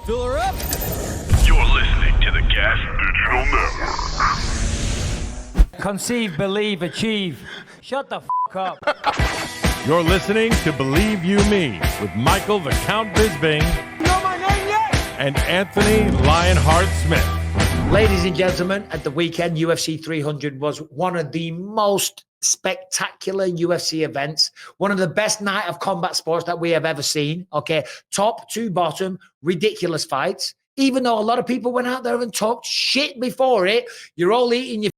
Fill her up. You're listening to the Gas Digital Network. Conceive, believe, achieve. Shut the f*** up. You're listening to Believe You Me with Michael the Count Bisping. You know my name yet? And Anthony Lionheart Smith. Ladies and gentlemen, at the weekend, UFC 300 was one of the most spectacular UFC events, one of the best night of combat sports that we have ever seen. Okay, top to bottom, ridiculous fights. Even though a lot of people went out there and talked shit before it, you're all eating your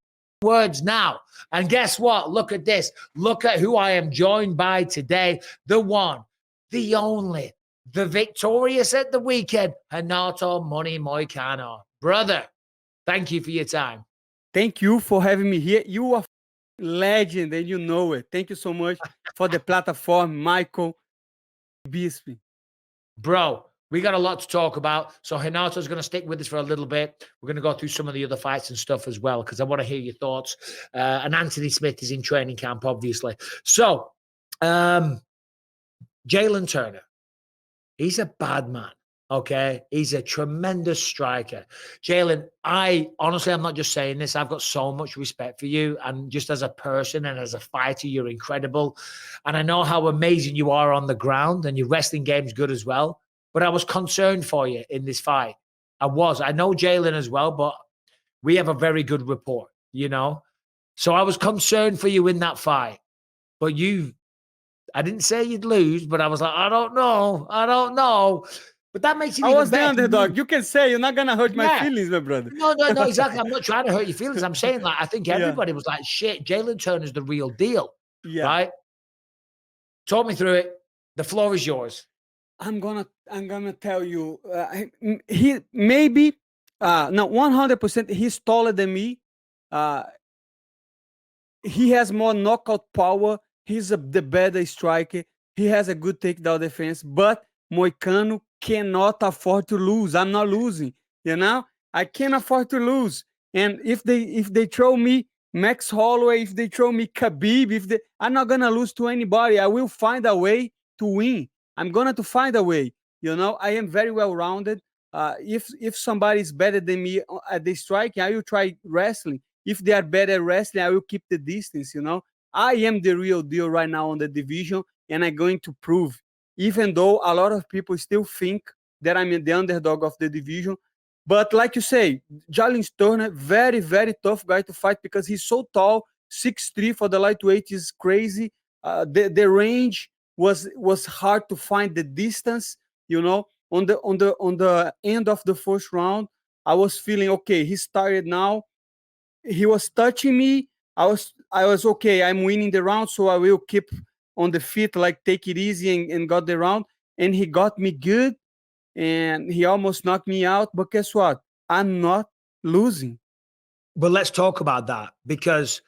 words now. And guess what? Look at this. Look at who I am joined by today. The one, the only, the victorious at the weekend, Renato Moicano. Brother, thank you for your time. Thank you for having me here. You are a legend and you know it. Thank you so much for the platform, Michael Bisping. Bro, we got a lot to talk about. So Renato's going to stick with us for a little bit. We're going to go through some of the other fights and stuff as well, because I want to hear your thoughts. And Anthony Smith is in training camp, obviously. So, Jalin Turner, he's a bad man. Okay, he's a tremendous striker. Jalin, I'm not just saying this. I've got so much respect for you. And just as a person and as a fighter, you're incredible. And I know how amazing you are on the ground, and your wrestling game's good as well. But I was concerned for you in this fight. I know Jalin as well, but we have a very good rapport, you know? So I was concerned for you in that fight. But I didn't say you'd lose, but I was like, I don't know. But that makes it even better. I was the underdog. You can say you're not going to hurt my feelings, my brother. No, exactly. I'm not trying to hurt your feelings. I'm saying, like, I think everybody was like, shit, Jalin Turner's the real deal. Yeah. Right? Talk me through it. The floor is yours. I'm gonna tell you. He maybe no 100%. He's taller than me. He has more knockout power. He's the better striker. He has a good takedown defense. But Moicano cannot afford to lose. I'm not losing. You know, I can't afford to lose. And if they throw me Max Holloway, if they throw me Khabib, I'm not gonna lose to anybody. I will find a way to win. I'm going to find a way. You know, I am very well-rounded. If somebody is better than me at the striking, I will try wrestling. If they are better at wrestling, I will keep the distance, you know. I am the real deal right now on the division, and I'm going to prove, even though a lot of people still think that I'm the underdog of the division. But like you say, Jalin Turner, very, very tough guy to fight because he's so tall. 6'3" for the lightweight is crazy. The range was hard to find the distance, you know. On the end of the first round, I was feeling okay. He started now. He was touching me. I was okay. I'm winning the round, so I will keep on the feet, like take it easy and got the round. And he got me good, and he almost knocked me out. But guess what? I'm not losing. But let's talk about that, because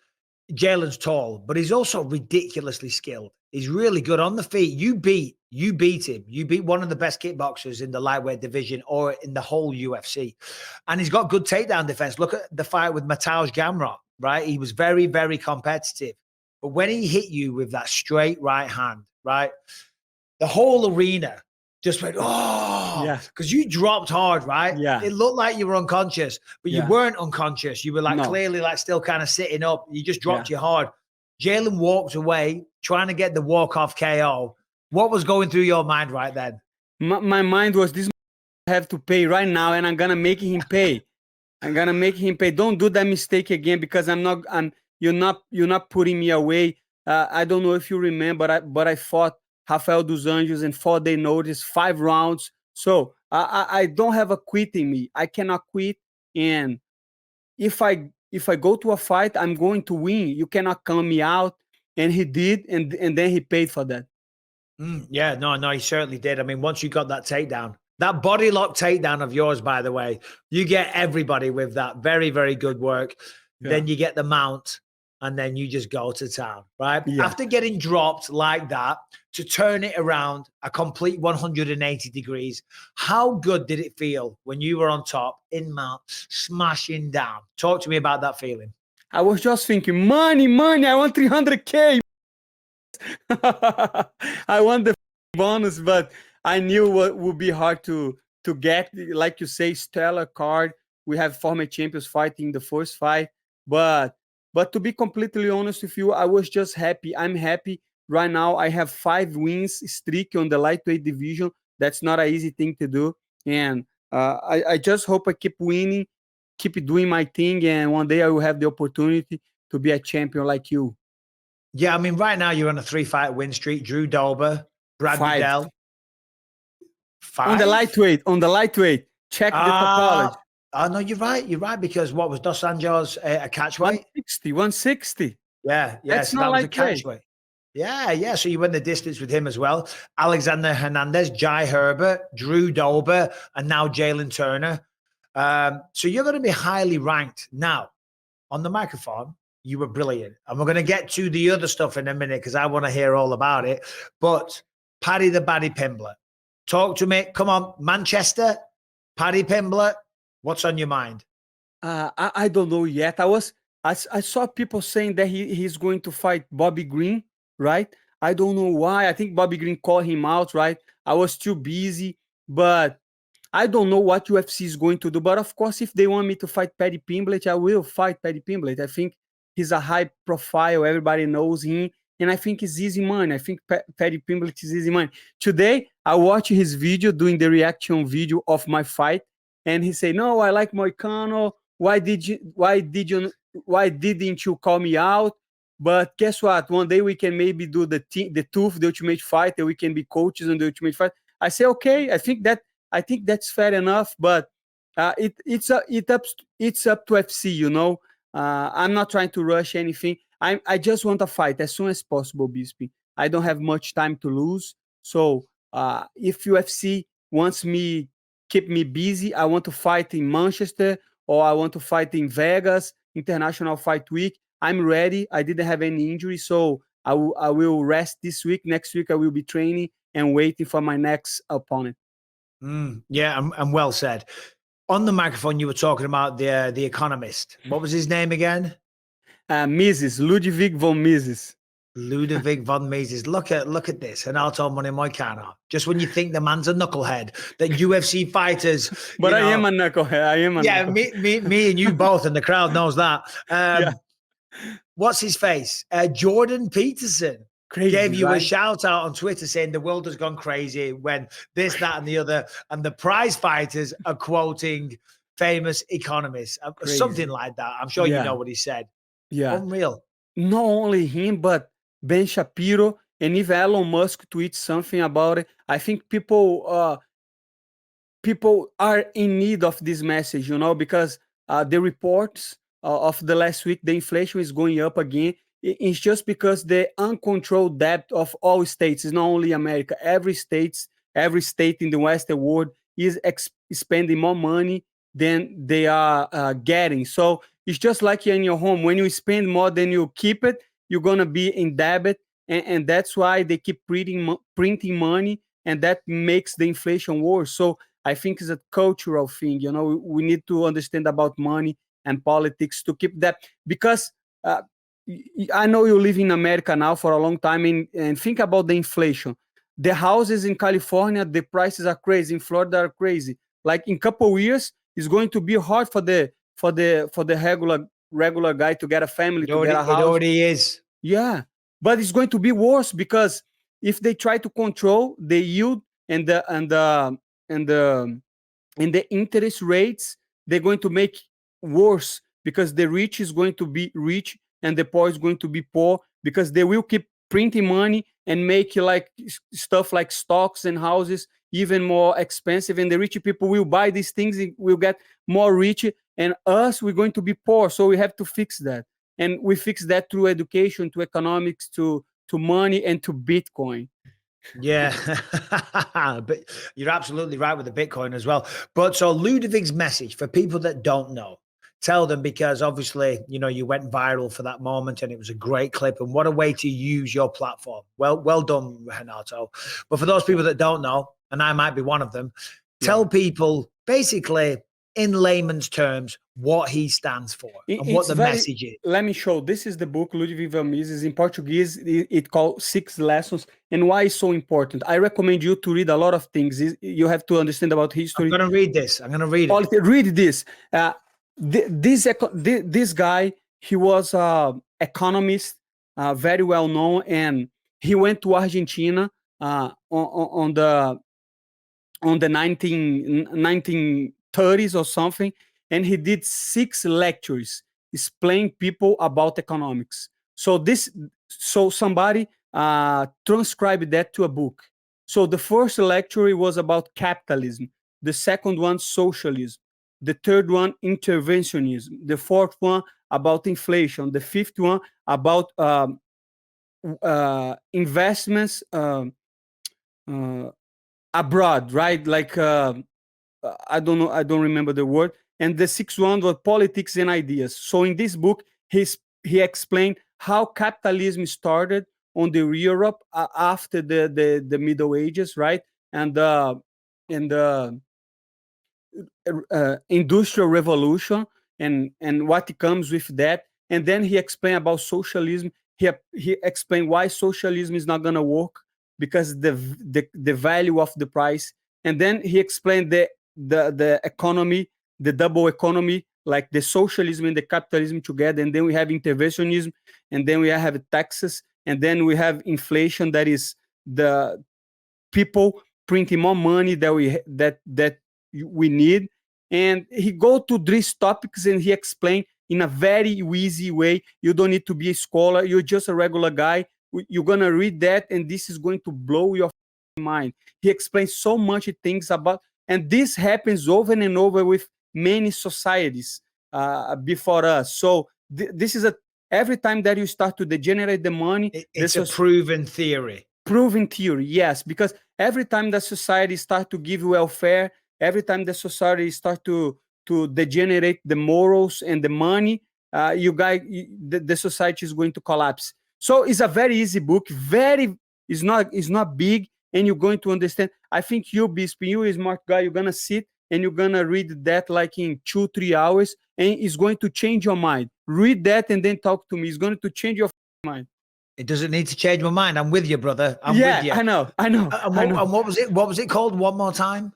Jalen's tall, but he's also ridiculously skilled. He's really good on the feet. You beat him. You beat one of the best kickboxers in the lightweight division or in the whole UFC. And he's got good takedown defense. Look at the fight with Mateusz Gamrot, right? He was very, very competitive. But when he hit you with that straight right hand, right, the whole arena just went, oh, yeah, because you dropped hard, right? Yeah. It looked like you were unconscious, but you weren't unconscious. You were like clearly like still kind of sitting up. You just dropped your hard. Jalin walked away trying to get the walk-off KO. What was going through your mind right then? My mind was, this have to pay right now, and I'm gonna make him pay. I'm gonna make him pay. Don't do that mistake again, because you're not putting me away. I don't know if you remember, but I fought Rafael dos Anjos in 4-day notice, 5 rounds. So I don't have a quit in me. I cannot quit. And if I go to a fight, I'm going to win. You cannot count me out. And he did, and then he paid for that. Yeah, no, he certainly did. I mean, once you got that takedown, that body lock takedown of yours, by the way, you get everybody with that. Very, very good work. Yeah. Then you get the mount, and then you just go to town, right? Yeah. After getting dropped like that, to turn it around a complete 180 degrees, how good did it feel when you were on top in mount, smashing down? Talk to me about that feeling. I was just thinking, money, I want 300K. I want the bonus, but I knew what would be hard to to get, like you say, stellar card. We have former champions fighting the first fight, but to be completely honest with you, I was just happy. I'm happy right now. I have 5 wins streak on the lightweight division. That's not an easy thing to do, and I just hope I keep winning, keep doing my thing, and one day I will have the opportunity to be a champion like you. Yeah, I mean, right now you're on a 3-fight win streak. Drew Dober, Brad 5. Goodell. 5? On the lightweight. Check the topology. Oh, no, you're right. You're right, because what was Dos Anjos a catchweight? 160. Yeah, That's so not that was a lightweight. catchweight. Yeah. So you went the distance with him as well. Alexander Hernandez, Jai Herbert, Drew Dober, and now Jalin Turner. So you're going to be highly ranked. Now, on the microphone, you were brilliant. And we're going to get to the other stuff in a minute because I want to hear all about it. But Paddy the Baddy Pimbler, talk to me. Come on, Manchester, Paddy Pimbler, what's on your mind? I don't know yet. I saw people saying that he's going to fight Bobby Green, right? I don't know why. I think Bobby Green called him out, right? I was too busy, but I don't know what UFC is going to do. But of course, if they want me to fight Paddy Pimblett, I will fight Paddy Pimblett. I think he's a high profile. Everybody knows him. And I think it's easy money. I think Paddy Pimblett is easy money. Today, I watched his video doing the reaction video of my fight. And he said, no, I like Moicano. Why didn't you call me out? But guess what? One day we can maybe do the TUF, the Ultimate Fight, and we can be coaches on the Ultimate Fight. I say, okay, I think that's fair enough, but it's up to FC, you know. I'm not trying to rush anything. I just want a fight as soon as possible, Bisping. I don't have much time to lose. So if UFC wants me, keep me busy, I want to fight in Manchester or I want to fight in Vegas, International Fight Week, I'm ready. I didn't have any injury, so I will rest this week. Next week, I will be training and waiting for my next opponent. Yeah, and well said. On the microphone, you were talking about the Economist. What was his name again? Mises, Ludwig von Mises. Ludovic von Mises. Look at this. Renato Moicano. Just when you think the man's a knucklehead, that UFC fighters. But I am a knucklehead. Yeah, me and you both, and the crowd knows that. What's his face? Jordan Peterson. Gave you a shout out on Twitter saying the world has gone crazy when this, that, and the other, and the prize fighters are quoting famous economists, something like that. I'm sure you know what he said. Yeah, unreal. Not only him, but Ben Shapiro, and if Elon Musk tweets something about it, I think people are in need of this message, you know, because the reports of the last week, the inflation is going up again. It's just because the uncontrolled debt of all states, is not only America, every state in the Western world is spending more money than they are getting. So it's just like in your home. When you spend more than you keep it, you're going to be in debt. And that's why they keep printing money, and that makes the inflation worse. So I think it's a cultural thing. You know, we need to understand about money and politics to keep that, because I know you live in America now for a long time, and think about the inflation. The houses in California, the prices are crazy. In Florida, are crazy. Like in a couple of years, it's going to be hard for the regular guy to get a family, to get a house. It already is. Yeah, but it's going to be worse, because if they try to control the yield and the interest rates, they're going to make worse, because the rich is going to be rich and the poor is going to be poor, because they will keep printing money and make like stuff like stocks and houses even more expensive, and the rich people will buy these things, will get more rich, and us, we're going to be poor. So we have to fix that, and we fix that through education, to economics, to money, and to Bitcoin. Yeah, but you're absolutely right with the Bitcoin as well. But so Ludwig's message for people that don't know, tell them, because obviously, you know, you went viral for that moment and it was a great clip, and what a way to use your platform. Well done, Renato. But for those people that don't know, and I might be one of them, tell people basically in layman's terms, what he stands for and It's what the very- message is. Let me show. This is the book, Ludwig van Mises. In Portuguese, it called 6 Lessons. And why it's so important? I recommend you to read a lot of things. You have to understand about history. I'm going to read this. I'm going to read it. Read this. This guy, he was an economist, very well known, and he went to Argentina on the 1930s or something, and he did 6 lectures explaining people about economics. So somebody transcribed that to a book. So the first lecture was about capitalism, the second one socialism, the third one interventionism, the fourth one about inflation, the fifth one about investments abroad, right? Like I don't know, I don't remember the word. And the sixth one was politics and ideas. So in this book, he explained how capitalism started on the Europe after the Middle Ages, right? And the Industrial Revolution and what comes with that. And then he explained about socialism. He explained why socialism is not going to work, because the value of the price. And then he explained the economy, the double economy, like the socialism and the capitalism together. And then we have interventionism, and then we have taxes, and then we have inflation, that is the people printing more money that we need. And he go to these topics and he explained in a very easy way. You don't need to be a scholar. You're just a regular guy. You're going to read that, and this is going to blow your mind. He explains so much things about, and this happens over and over with many societies before us. So this is every time that you start to degenerate the money, it's a proven theory. Proven theory, yes, because every time the society start to give welfare, every time the society start to degenerate the morals and the money, the society is going to collapse. So it's a very easy book. It's not big, and you're going to understand. I think you, Bisping, you a smart guy. You're gonna sit and you're gonna read that like in 2-3 hours, and it's going to change your mind. Read that and then talk to me. It's going to change your mind. It doesn't need to change my mind. I'm with you, brother. I'm with you. I know. And what was it? What was it called? One more time.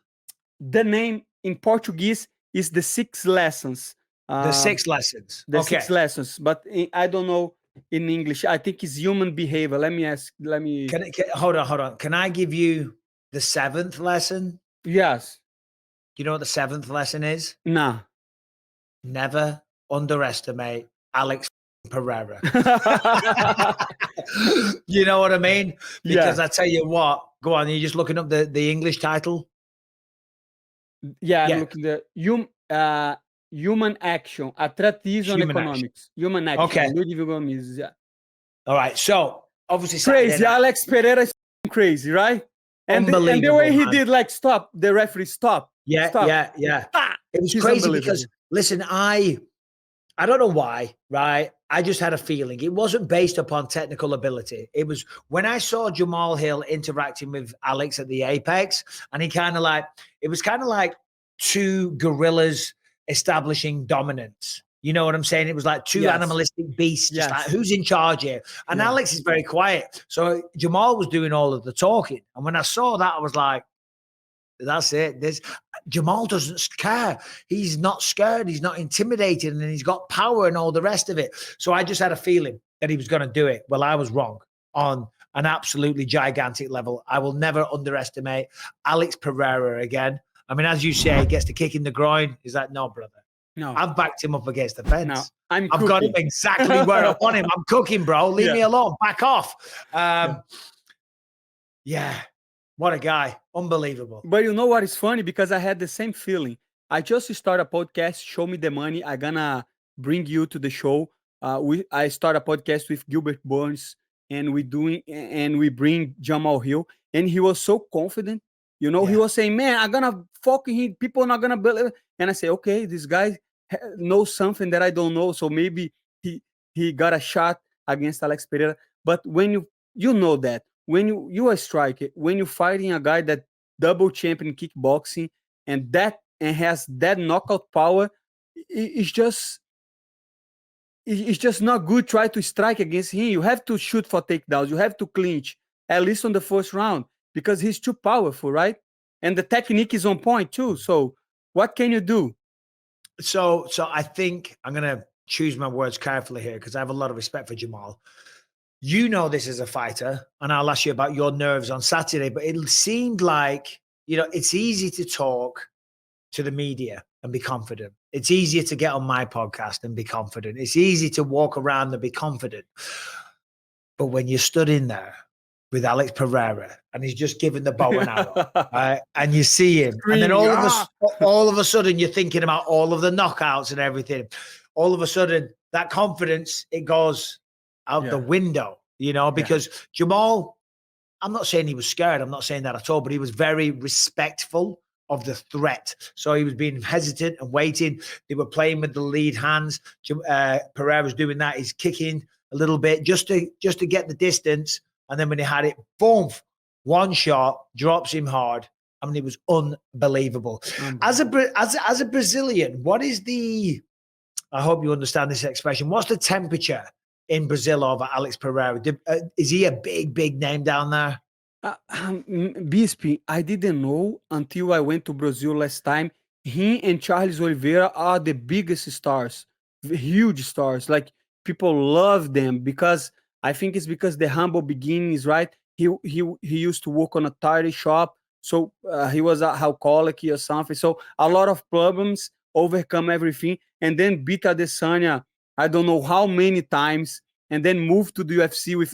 The name in Portuguese is the 6 Lessons. The 6 Lessons. The 6 Lessons, but I don't know in English. I think it's human behavior. Let me ask. Hold on. Can I give you the 7th lesson? Yes. You know what the 7th lesson is? Nah. Never underestimate Alex Pereira. You know what I mean? Because I tell you what, go on, you're just looking up the English title? I'm looking at Human Action, a treatise on economics. Human Action. Okay. Yeah. All right. So obviously crazy. Alex Pereira is crazy, right? And the way he did, like, stop, the referee, stop. Yeah. It was crazy because, listen, I don't know why, right? I just had a feeling. It wasn't based upon technical ability. It was when I saw Jamal Hill interacting with Alex at the Apex, and it was kind of like two gorillas establishing dominance. You know what I'm saying? It was like two animalistic beasts. Just like, who's in charge here? And Alex is very quiet. So Jamal was doing all of the talking. And when I saw that, I was like, that's it. Jamal doesn't care. He's not scared. He's not intimidated, and he's got power and all the rest of it. So I just had a feeling that he was going to do it. Well, I was wrong on an absolutely gigantic level. I will never underestimate Alex Pereira again. I mean, as you say, he gets the kick in the groin. He's like, no, brother. No. I've backed him up against the fence. No, I've got him exactly where I want him. I'm cooking, bro. Leave me alone. Back off. What a guy. Unbelievable. But you know what is funny? Because I had the same feeling. I just started a podcast, Show Me the Money. I'm going to bring you to the show. I start a podcast with Gilbert Burns, and we bring Jamal Hill. And he was so confident. You know, he was saying, man, I'm going to fucking hit. People are not going to believe. And I say, okay, this guy knows something that I don't know. So maybe he got a shot against Alex Pereira. But when you know that, when you are a striker, when you're fighting a guy that double champion kickboxing and has that knockout power, it's just not good try to strike against him. You have to shoot for takedowns. You have to clinch, at least on the first round, because he's too powerful, right? And the technique is on point too. So what can you do? So I think I'm going to choose my words carefully here because I have a lot of respect for Jamal. You know this as a fighter, and I'll ask you about your nerves on Saturday, but it seemed like, it's easy to talk to the media and be confident. It's easier to get on my podcast and be confident. It's easy to walk around and be confident. But when you stood in there with Alex Pereira and he's just giving the bow and arrow, right? And you see him, and then all of a sudden you're thinking about all of the knockouts and everything. All of a sudden that confidence, it goes out the window, because Jamal, I'm not saying he was scared. I'm not saying that at all, but he was very respectful of the threat. So he was being hesitant and waiting. They were playing with the lead hands. Pereira's doing that. He's kicking a little bit just to get the distance. And then when he had it, boom, one shot, drops him hard. I mean, it was unbelievable. As a Brazilian, what is I hope you understand this expression. What's the temperature in Brazil over Alex Pereira? Is he a big name down there? Bisping, I didn't know until I went to Brazil last time. He and Charles Oliveira are the biggest stars, huge stars. Like people love them because I think it's because the humble beginnings, right? He used to work on a tire shop, so he was a alcoholic or something. So a lot of problems, overcome everything, and then beat Adesanya, I don't know how many times, and then moved to the UFC with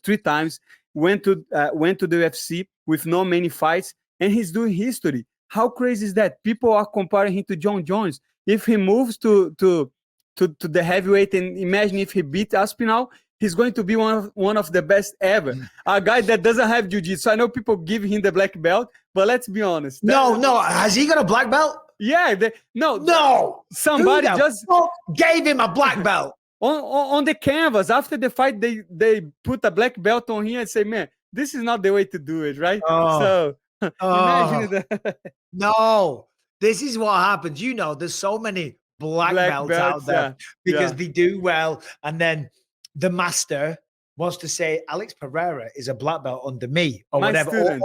3 times. Went to the UFC with not many fights, and he's doing history. How crazy is that? People are comparing him to John Jones. If he moves to the heavyweight, and imagine if he beat Aspinall, he's going to be one of the best ever. A guy that doesn't have jiu-jitsu. I know people give him the black belt, but let's be honest. No. Has he got a black belt? Yeah. No. Somebody just gave him a black belt. On the canvas, after the fight, they put a black belt on him and say, man, this is not the way to do it, right? So imagine that. No, this is what happens. There's so many black belts out there because they do well. And then the master wants to say, Alex Pereira is a black belt under me or my whatever. Student.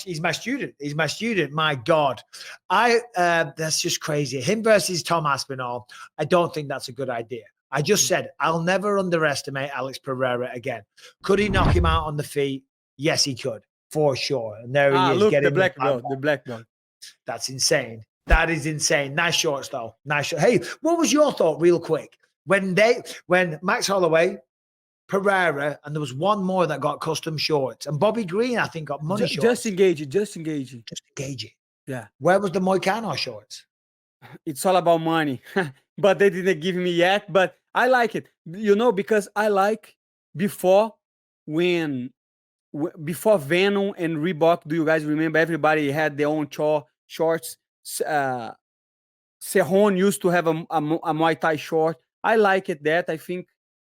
He's my student. He's my student. My God. That's just crazy. Him versus Tom Aspinall. I don't think that's a good idea. I just said, I'll never underestimate Alex Pereira again. Could he knock him out on the feet? Yes, he could, for sure. And there he is. Look, the black belt. That's insane. That is insane. Nice shorts, though. Nice shorts. Hey, what was your thought, real quick? When Max Holloway, Pereira, and there was one more that got custom shorts, and Bobby Green, I think, got money shorts. Just engage it. Yeah. Where was the Moicano shorts? It's all about money. But they didn't give me yet. But I like it, because I like before Venom and Reebok. Do you guys remember? Everybody had their own shorts. Cerrone used to have a Muay Thai short. I like it that. I think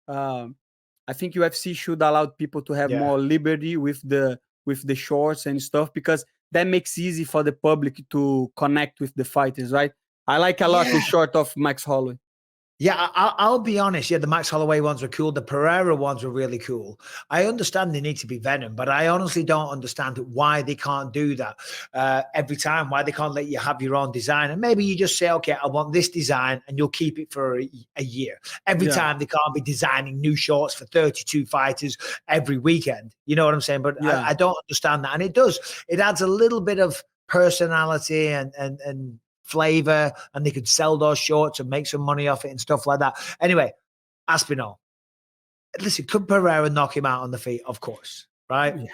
UFC should allow people to have more liberty with the shorts and stuff, because that makes it easy for the public to connect with the fighters, right? I like a lot the short of Max Holloway. Yeah, I'll be honest. Yeah, the Max Holloway ones were cool. The Pereira ones were really cool. I understand they need to be Venom, but I honestly don't understand why they can't do that every time, why they can't let you have your own design. And maybe you just say, okay, I want this design, and you'll keep it for a year. Every time they can't be designing new shorts for 32 fighters every weekend. You know what I'm saying? But I don't understand that. And it adds a little bit of personality and flavor, and they could sell those shorts and make some money off it and stuff like that. Anyway, Aspinall. Listen, could Pereira knock him out on the feet? Of course, right? Yeah.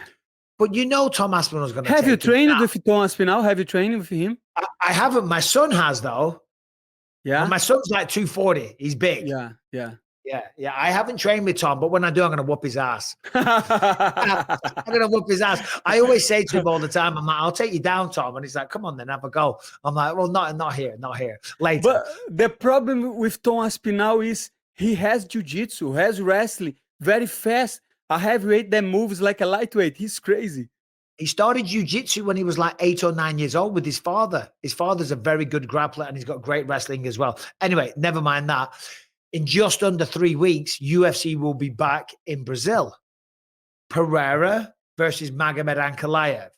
But Tom Aspinall's going to Have you trained with Tom Aspinall? Have you trained with him? I haven't. My son has, though. Yeah. And my son's like 240. He's big. Yeah. I haven't trained with Tom, but when I do, I'm going to whoop his ass. I'm going to whoop his ass. I always say to him all the time, I'm like, I'll take you down, Tom. And he's like, come on then, have a go. I'm like, well, not here. Later. But the problem with Tom Aspinall is he has jiu-jitsu, has wrestling, very fast. A heavyweight that moves like a lightweight. He's crazy. He started jiu-jitsu when he was like 8 or 9 years old with his father. His father's a very good grappler and he's got great wrestling as well. Anyway, never mind that. In just under 3 weeks, UFC will be back in Brazil. Pereira versus Magomed Ankalaev,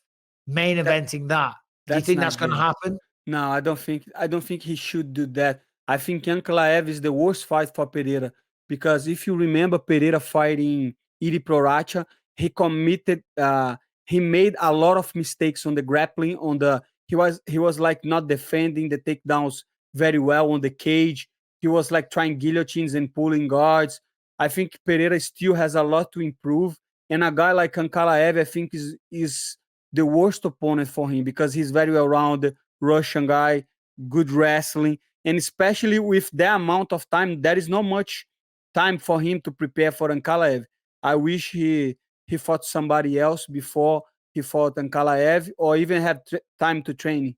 main eventing that. Do you think not that's going to good. happen? No, I don't think he should do that. I think Ankalaev is the worst fight for Pereira because if you remember Pereira fighting Iri Proracha, he made a lot of mistakes on the grappling. He was like not defending the takedowns very well on the cage. He was like trying guillotines and pulling guards. I think Pereira still has a lot to improve, and a guy like Ankalaev, I think, is the worst opponent for him because he's very well-rounded, Russian guy, good wrestling, and especially with the amount of time, there is not much time for him to prepare for Ankalaev. I wish he fought somebody else before he fought Ankalaev, or even have time to train.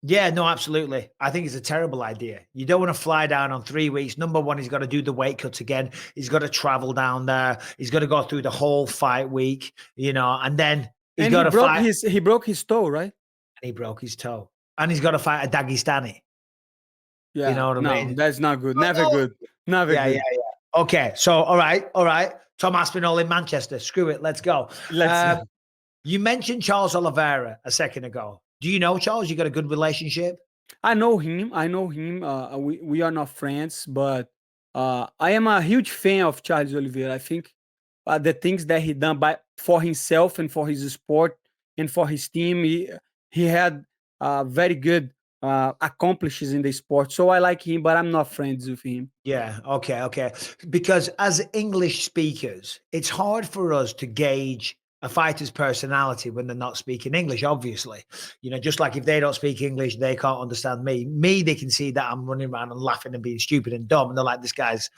Yeah, no, absolutely. I think it's a terrible idea. You don't want to fly down on 3 weeks. Number one, he's got to do the weight cuts again. He's got to travel down there. He's got to go through the whole fight week, and then he's got to fight. He broke his toe, right? And he broke his toe. And he's got to fight a Dagestani. Yeah, you know what I mean? That's not good. Never good. Never good. Yeah. Okay, so all right. Tom Aspinall in Manchester. Screw it. Let's go. You mentioned Charles Oliveira a second ago. Do you know Charles? You got a good relationship? I know him. We are not friends, but I am a huge fan of Charles Oliveira. I think the things that he done for himself and for his sport and for his team, he had very good accomplishes in the sport. So I like him, but I'm not friends with him. Yeah. Okay. Because as English speakers, it's hard for us to gauge a fighter's personality when they're not speaking English, obviously. Just like if they don't speak English, they can't understand me. They can see that I'm running around and laughing and being stupid and dumb. And they're like, this guy's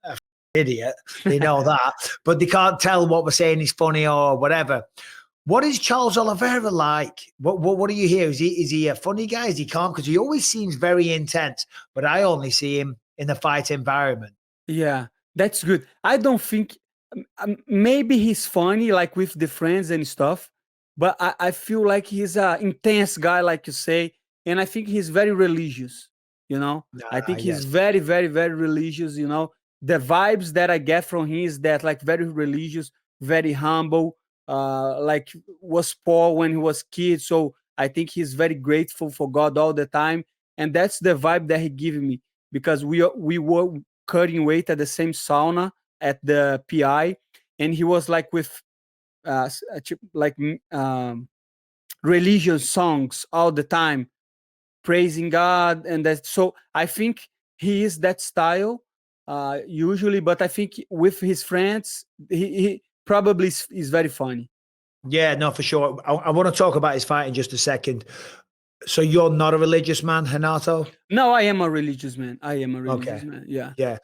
an idiot. They know that. But they can't tell what we're saying is funny or whatever. What is Charles Oliveira like? What do you hear? Is he a funny guy? Is he calm? Because he always seems very intense, but I only see him in the fight environment. Yeah, that's good. I don't think maybe he's funny, like with the friends and stuff, but I feel like he's an intense guy, like you say, and I think he's very religious. I think he's very, very, very religious. The vibes that I get from him is that like very religious, very humble. Like was poor when he was kid, so I think he's very grateful for God all the time, and that's the vibe that he gave me because we were cutting weight at the same sauna at the PI, and he was like with religious songs all the time, praising God, and that. So I think he is that style usually, but I think with his friends, he probably is very funny. Yeah, no, for sure. I want to talk about his fight in just a second. So you're not a religious man, Renato? No, I am a religious man. Man. Yeah. Yeah.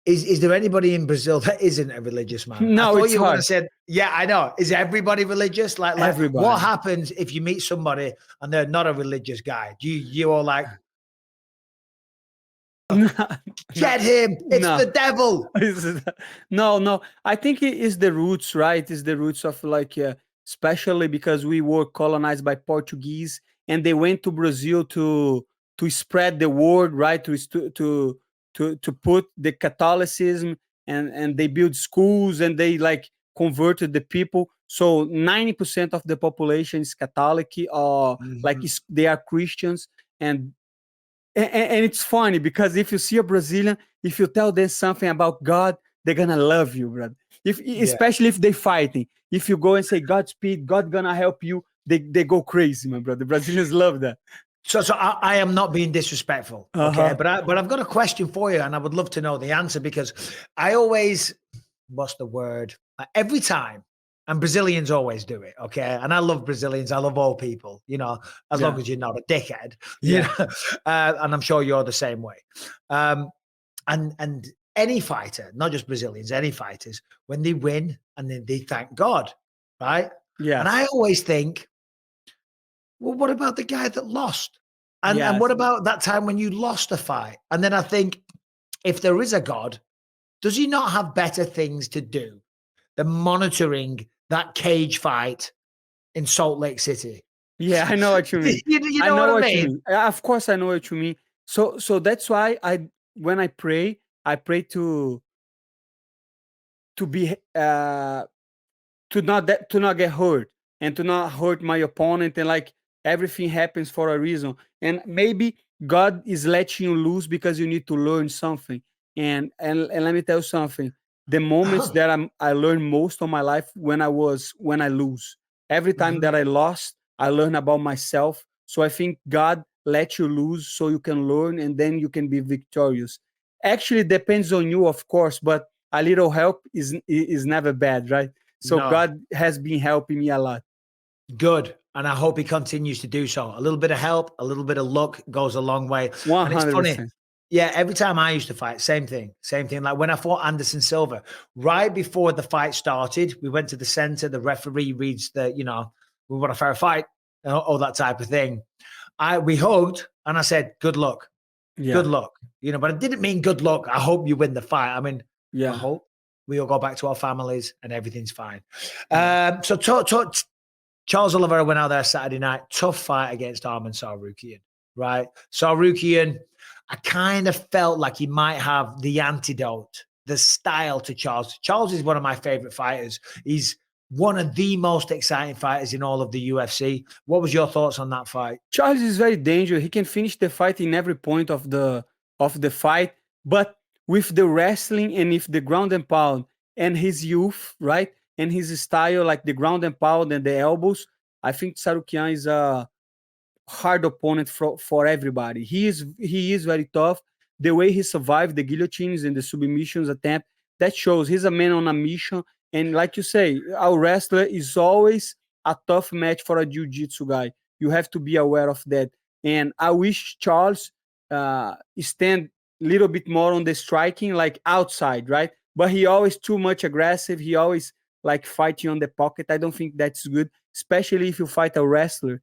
Is there anybody in Brazil that isn't a religious man? No, I thought it's you would hard. have said, yeah, I know. Is everybody religious? Like Everybody. What happens if you meet somebody and they're not a religious guy? Do you all like, get him? It's the devil. No. I think it is the roots, right? It's the roots of like, especially because we were colonized by Portuguese, and they went to Brazil to spread the word, right? To put the Catholicism, and they built schools and they like converted the people. So 90% of the population is Catholic or like they are Christians, and it's funny because if you see a Brazilian, if you tell them something about God, they're gonna love you, brother. Especially if they fighting. If you go and say Godspeed, God gonna help you, they go crazy, my brother. Brazilians love that. So I am not being disrespectful, okay? But I've got a question for you, and I would love to know the answer because I always, what's the word? Every time. And Brazilians always do it, okay? And I love Brazilians. I love all people, as long as you're not a dickhead. And I'm sure you're the same way. And any fighter, not just Brazilians, any fighters, when they win and then they thank God, right? Yeah. And I always think, well, what about the guy that lost? And what about that time when you lost a fight? And then I think, if there is a God, does he not have better things to do than monitoring that cage fight in Salt Lake City. Yeah, I know what you mean. You know what I you mean? Of course, I know what you mean. So that's why when I pray to be to not get hurt and to not hurt my opponent, and like everything happens for a reason, and maybe God is letting you lose because you need to learn something. And let me tell you something, the moments that I learn most of my life when I lose. Every time that I lost, I learn about myself. So I think God let you lose so you can learn, and then you can be victorious. Actually, depends on you, of course, but a little help is never bad, right? So No. God has been helping me a lot. Good. And I hope he continues to do so. A little bit of help, a little bit of luck goes a long way. And it's funny. 100%. Yeah, every time I used to fight, same thing. Like when I fought Anderson Silva, right before the fight started, we went to the center, the referee reads the, we want a fair fight, all that type of thing. We hugged and I said, good luck. Yeah. Good luck. But I didn't mean good luck. I hope you win the fight. I mean, Yeah. I hope we all go back to our families and everything's fine. So Charles Oliveira went out there Saturday night. Tough fight against Arman Tsarukyan, right? Tsarukyan, I kind of felt like he might have the antidote, the style to Charles. Charles is one of my favorite fighters. He's one of the most exciting fighters in all of the UFC. What was your thoughts on that fight? Charles is very dangerous. He can finish the fight in every point of the fight, but with the wrestling and if the ground and pound and his youth, right? And his style, like the ground and pound and the elbows, I think Tsarukyan is a hard opponent for everybody. He is very tough. The way he survived the guillotines and the submissions attempt, that shows he's a man on a mission. And like you say, our wrestler is always a tough match for a jiu-jitsu guy. You have to be aware of that. And I wish Charles stand a little bit more on the striking, like outside, right? But he always too much aggressive. He always like fighting on the pocket. I don't think that's good, especially if you fight a wrestler.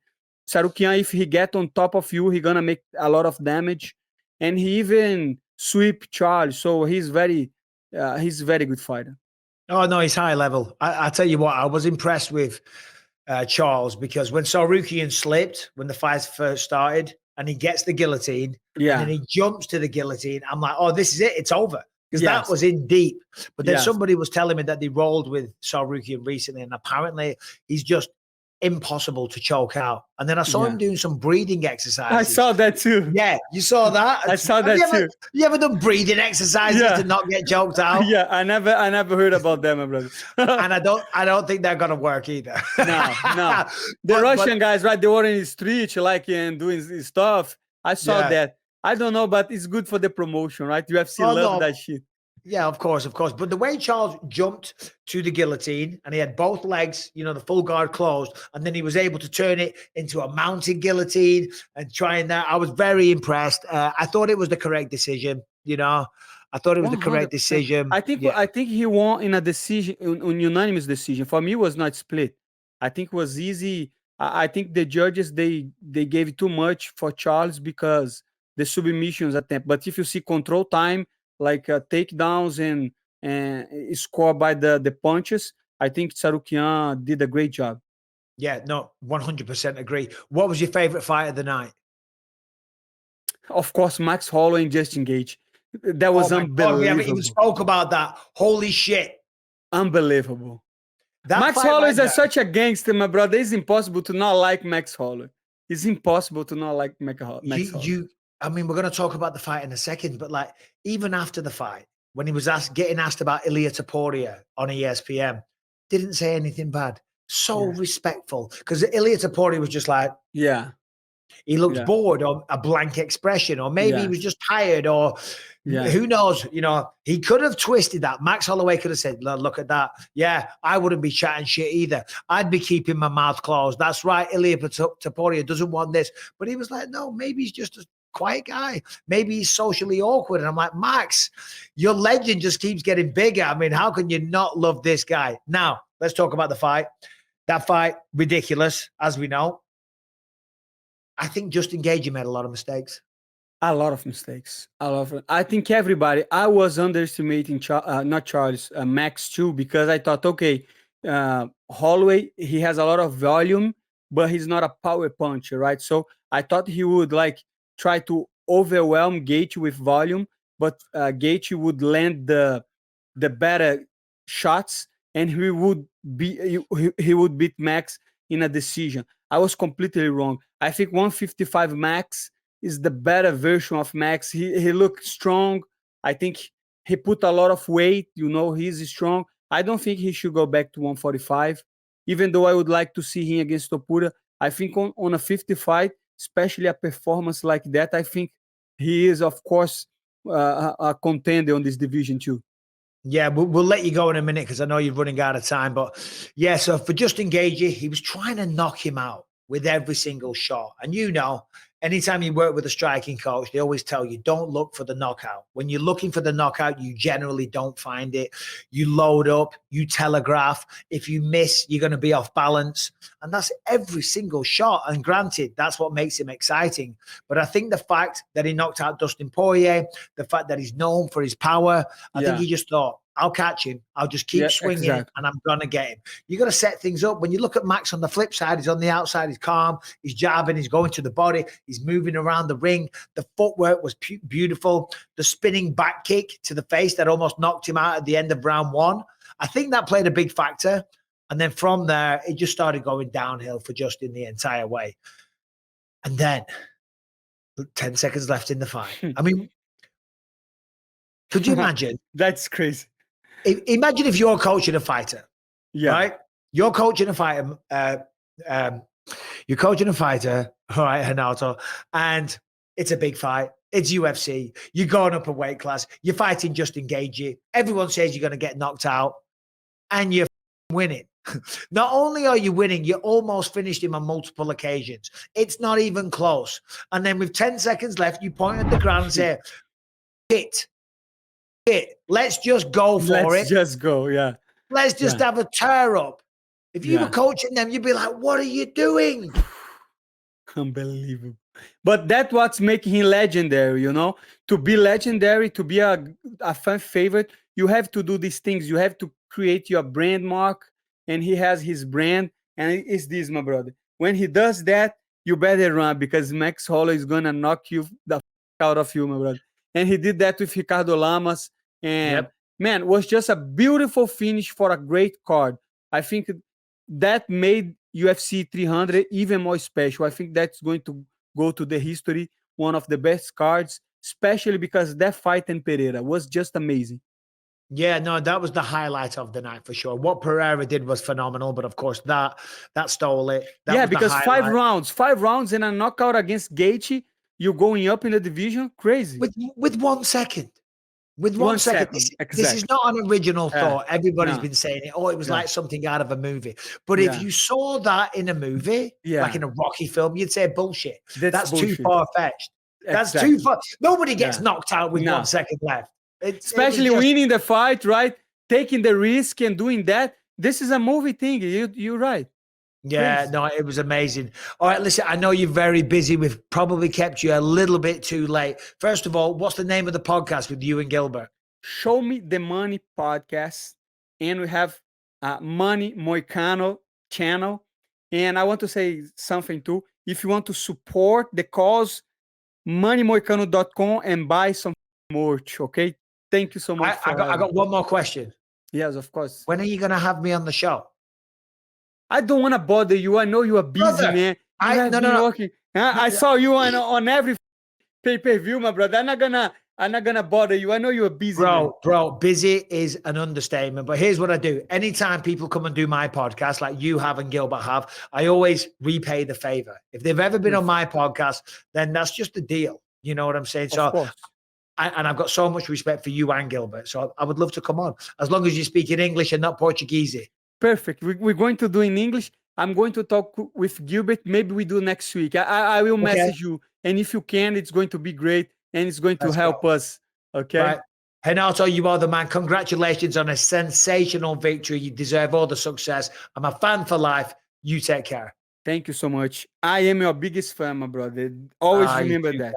Tsarukyan, if he get on top of you, he gonna make a lot of damage. And he even sweep Charles. So he's a very good fighter. Oh, no, he's high level. I tell you what, I was impressed with Charles because when Tsarukyan slipped, when the fight first started, and he gets the guillotine, and then he jumps to the guillotine, I'm like, oh, this is it. It's over. Because that was in deep. But then somebody was telling me that they rolled with Tsarukyan recently, and apparently he's just impossible to choke out. And then I saw him doing some breathing exercises. I saw that too. Yeah, you saw that? I saw that too. You ever done breathing exercises to not get choked out? Yeah, I never heard about them, my brother. And I don't think they're gonna work either. No. The Russian guys, right? They were in the street, like and doing stuff. I saw that. I don't know, but it's good for the promotion, right? UFC love that shit. Yeah, of course. But the way Charles jumped to the guillotine and he had both legs, the full guard closed, and then he was able to turn it into a mounted guillotine and trying that. I was very impressed. I thought it was the correct decision. I thought it was 100%. The correct decision. I think he won in a decision, an unanimous decision. For me, it was not split. I think it was easy. I think the judges they gave too much for Charles because the submissions attempt. But if you see control time, like takedowns and score by the punches, I think Tsarukyan did a great job. Yeah, no, 100% agree. What was your favorite fight of the night? Of course, Max Holloway and Dustin Poirier. That was unbelievable. God, we haven't even spoke about that. Holy shit. Unbelievable. Max Holloway is such a gangster, my brother. It's impossible to not like Max Holloway. It's impossible to not like Max Holloway. I mean, we're going to talk about the fight in a second, but like even after the fight, when he was getting asked about Ilia Topuria on ESPN, didn't say anything bad. So respectful, because Ilia Topuria was just like, he looked bored, or a blank expression, or maybe he was just tired, or who knows? He could have twisted that. Max Holloway could have said, "Look at that. Yeah, I wouldn't be chatting shit either. I'd be keeping my mouth closed. That's right. Ilia Topuria doesn't want this." But he was like, "No, maybe he's just a quiet guy. Maybe he's socially awkward." And I'm like, Max, your legend just keeps getting bigger. I mean, how can you not love this guy? Now, let's talk about the fight. That fight, ridiculous, as we know. I think Justin Gage made a lot of mistakes. A lot of mistakes. I think everybody. I was underestimating, not Charles, Max too, because I thought, okay, Holloway, he has a lot of volume, but he's not a power puncher, right? So I thought he would like try to overwhelm Gaethje with volume, but Gaethje would land the better shots, and he would beat Max in a decision. I was completely wrong. I think 155 Max is the better version of Max. He looked strong. I think he put a lot of weight. He's strong. I don't think he should go back to 145, even though I would like to see him against Topuria. I think on a 50 fight, especially a performance like that, I think he is, of course, a contender on this division too. Yeah, we'll let you go in a minute because I know you're running out of time. But yeah, so for Justin Gaethje, he was trying to knock him out with every single shot. And anytime you work with a striking coach, they always tell you, don't look for the knockout. When you're looking for the knockout, you generally don't find it. You load up, you telegraph. If you miss, you're going to be off balance. And that's every single shot. And granted, that's what makes him exciting. But I think the fact that he knocked out Dustin Poirier, the fact that he's known for his power, I think he just thought, I'll catch him. I'll just keep swinging and I'm going to get him. You got to set things up. When you look at Max on the flip side, he's on the outside, he's calm, he's jabbing, he's going to the body, he's moving around the ring. The footwork was beautiful. The spinning back kick to the face that almost knocked him out at the end of round one. I think that played a big factor. And then from there, it just started going downhill for Justin the entire way. And then 10 seconds left in the fight. I mean, could you imagine? That's crazy. Imagine if you're coaching a fighter, right? You're coaching a fighter. You're coaching a fighter, all right, Renato, and it's a big fight. It's UFC. You're going up a weight class. You're fighting Justin Gaethje. Everyone says you're going to get knocked out, and you're winning. Not only are you winning, you almost finished him on multiple occasions. It's not even close. And then with 10 seconds left, you point at the ground and say, let's just go for it. Let's just go, yeah. Let's just have a tear up. If you were coaching them, you'd be like, what are you doing? Unbelievable. But that's what's making him legendary, To be legendary, to be a fan favorite, you have to do these things. You have to create your brand mark, and he has his brand, and it's this, my brother. When he does that, you better run, because Max Holloway is going to knock you the out of you, my brother. And he did that with Ricardo Lamas. And man, it was just a beautiful finish for a great card. I think that made UFC 300 even more special. I think that's going to go to the history, one of the best cards, especially because that fight in Pereira was just amazing. Yeah, no, that was the highlight of the night for sure. What Pereira did was phenomenal, but of course that stole it. Because 5 rounds and a knockout against Gaethje, you're going up in the division, crazy. With 1 second. With one second. This is not an original thought. Everybody's been saying it. Oh, it was like something out of a movie. But if you saw that in a movie, like in a Rocky film, you'd say bullshit. That's bullshit. Too far-fetched. That's too far. Nobody gets knocked out with 1 second left. Especially winning the fight, right? Taking the risk and doing that. This is a movie thing. You're right. Yeah, please. No, it was amazing. All right, listen, I know you're very busy. We've probably kept you a little bit too late. First of all, what's the name of the podcast with you and Gilbert? Show Me the Money podcast. And we have Money Moicano channel. And I want to say something too. If you want to support the cause, moneymoicano.com and buy some merch, okay? Thank you so much. I got one more question. Yes, of course. When are you going to have me on the show? I don't want to bother you. I know you are busy, brother, man. No. I saw you on every pay-per-view, my brother. I'm not gonna bother you. I know you are busy, bro. Busy is an understatement. But here's what I do: anytime people come and do my podcast, like you have and Gilbert have, I always repay the favor. If they've ever been on my podcast, then that's just the deal. You know what I'm saying? So, and I've got so much respect for you and Gilbert. So I would love to come on, as long as you speak in English and not Portuguese. Perfect. We're going to do in English. I'm going to talk with Gilbert. Maybe we do next week. I will message you. And if you can, it's going to be great. And it's going to help us. Okay. Right. Renato, you are the man. Congratulations on a sensational victory. You deserve all the success. I'm a fan for life. You take care. Thank you so much. I am your biggest fan, my brother. Always remember that.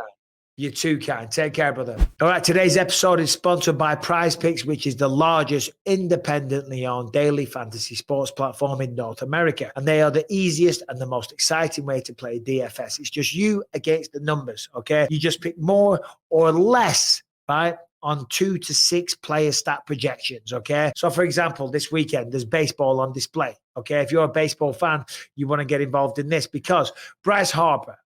You too, Cain. Take care, brother. All right, today's episode is sponsored by Prize Picks, which is the largest independently owned daily fantasy sports platform in North America. And they are the easiest and the most exciting way to play DFS. It's just you against the numbers, okay? You just pick more or less, right, on 2 to 6 player stat projections, okay? So, for example, this weekend, there's baseball on display, okay? If you're a baseball fan, you want to get involved in this because Bryce Harper,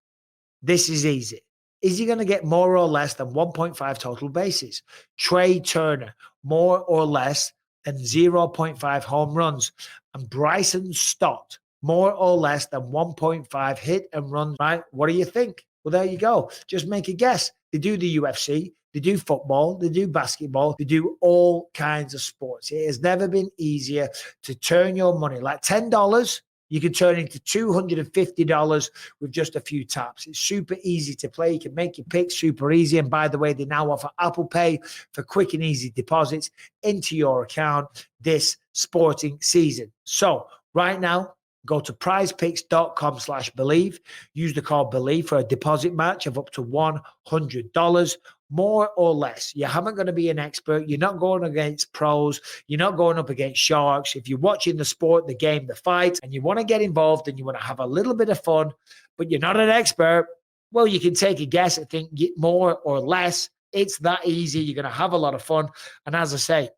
this is easy. Is he going to get more or less than 1.5 total bases? Trey Turner, more or less than 0.5 home runs. And Bryson Stott, more or less than 1.5 hit and runs, right? What do you think? Well, there you go. Just make a guess. They do the UFC, they do football, they do basketball, they do all kinds of sports. It has never been easier to turn your money. Like $10, you can turn into $250 with just a few taps. It's super easy to play. You can make your picks super easy. And by the way, they now offer Apple Pay for quick and easy deposits into your account this sporting season. So right now, go to prizepicks.com/believe. Use the code BELIEVE for a deposit match of up to $100. More or less. You haven't going to be an expert. You're not going against pros. You're not going up against sharks. If you're watching the sport, the game, the fight, and you want to get involved and you want to have a little bit of fun, but you're not an expert, well, you can take a guess and think more or less. It's that easy. You're going to have a lot of fun. And as I say,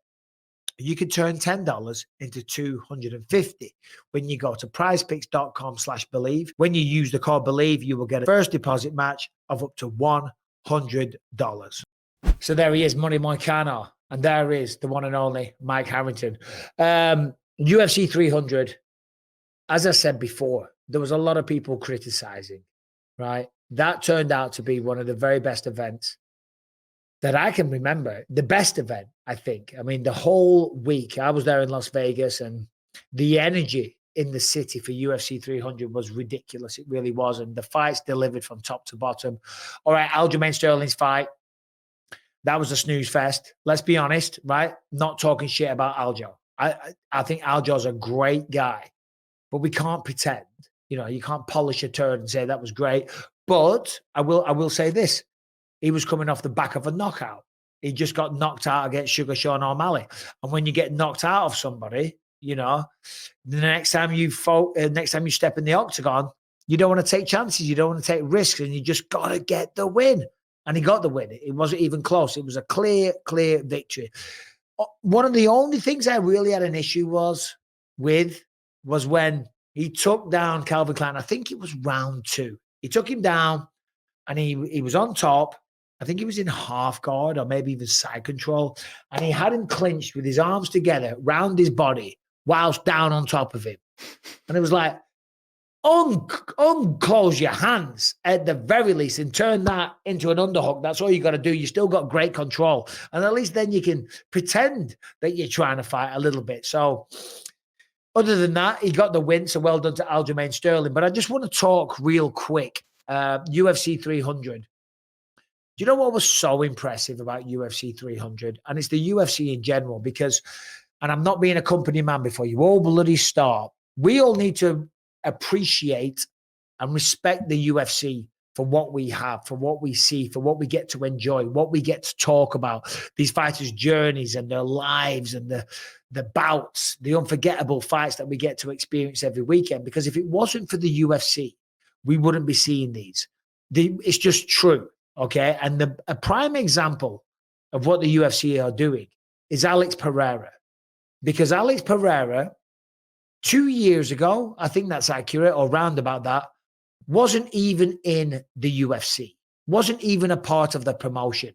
you can turn $10 into $250 when you go to prizepicks.com/believe. When you use the code BELIEVE, you will get a first deposit match of up to $100. So there he is, Money Moicano. And there is the one and only Mike Harrington. UFC 300, as I said before, there was a lot of people criticizing, right? That turned out to be one of the very best events that I can remember. The best event, I think. I mean, the whole week, I was there in Las Vegas, and the energy in the city for UFC 300 was ridiculous. It really was. And the fights delivered from top to bottom. All right, Aljamain Sterling's fight, that was a snooze fest. Let's be honest, right? Not talking shit about Aljo. I think Aljo's a great guy, but we can't pretend. You know, you can't polish a turd and say that was great. But I will say this. He was coming off the back of a knockout. He just got knocked out against Sugar Sean O'Malley. And when you get knocked out of somebody, you know, the next time you step in the octagon, you don't want to take chances. You don't want to take risks, and you just got to get the win. And he got the win. It wasn't even close. It was a clear victory. One of the only things I really had an issue was when he took down Calvin Klein. I think it was round 2. He took him down, and he was on top. I think he was in half guard or maybe even side control. And he had him clinched with his arms together round his body whilst down on top of him. And it was like, unclose your hands at the very least and turn that into an underhook. That's all you got to do. You still got great control. And at least then you can pretend that you're trying to fight a little bit. So other than that, he got the win. So well done to Aljamain Sterling. But I just want to talk real quick. UFC 300. Do you know what was so impressive about UFC 300? And it's the UFC in general, because, and I'm not being a company man before you all bloody start, we all need to appreciate and respect the UFC for what we have, for what we see, for what we get to enjoy, what we get to talk about, these fighters' journeys and their lives and the bouts, the unforgettable fights that we get to experience every weekend. Because if it wasn't for the UFC, we wouldn't be seeing these. It's just true. Okay, and a prime example of what the UFC are doing is Alex Pereira. Because Alex Pereira, 2 years ago, I think that's accurate, or round about that, wasn't even in the UFC, wasn't even a part of the promotion.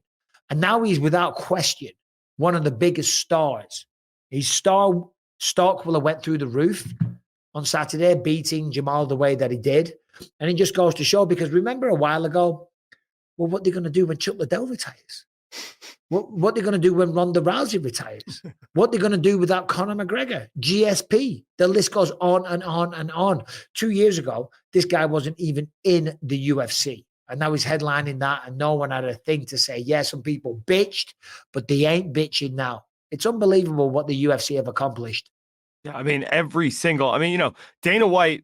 And now he's without question one of the biggest stars. His stock will have went through the roof on Saturday, beating Jamal the way that he did. And it just goes to show, because remember a while ago, well, what they're going to do when Chuck Liddell retires? What they're going to do when Ronda Rousey retires? What they're going to do without Conor McGregor? GSP. The list goes on and on and on. 2 years ago, this guy wasn't even in the UFC. And now he's headlining that, and no one had a thing to say. Yeah, some people bitched, but they ain't bitching now. It's unbelievable what the UFC have accomplished. Yeah, I mean, Dana White,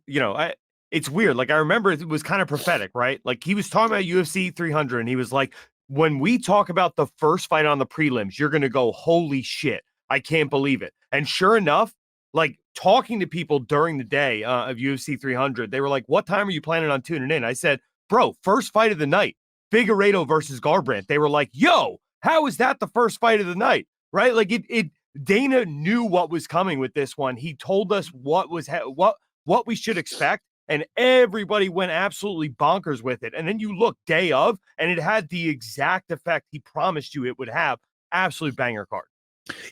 it's weird. Like, I remember it was kind of prophetic, right? Like, he was talking about UFC 300, and he was like, when we talk about the first fight on the prelims, you're going to go, holy shit, I can't believe it. And sure enough, like, talking to people during the day of UFC 300, they were like, what time are you planning on tuning in? I said, bro, first fight of the night, Figueiredo versus Garbrandt. They were like, yo, how is that the first fight of the night? Right? Like, Dana knew what was coming with this one. He told us what we should expect, and everybody went absolutely bonkers with it. And then you look day of, and it had the exact effect he promised you it would have. Absolute banger card.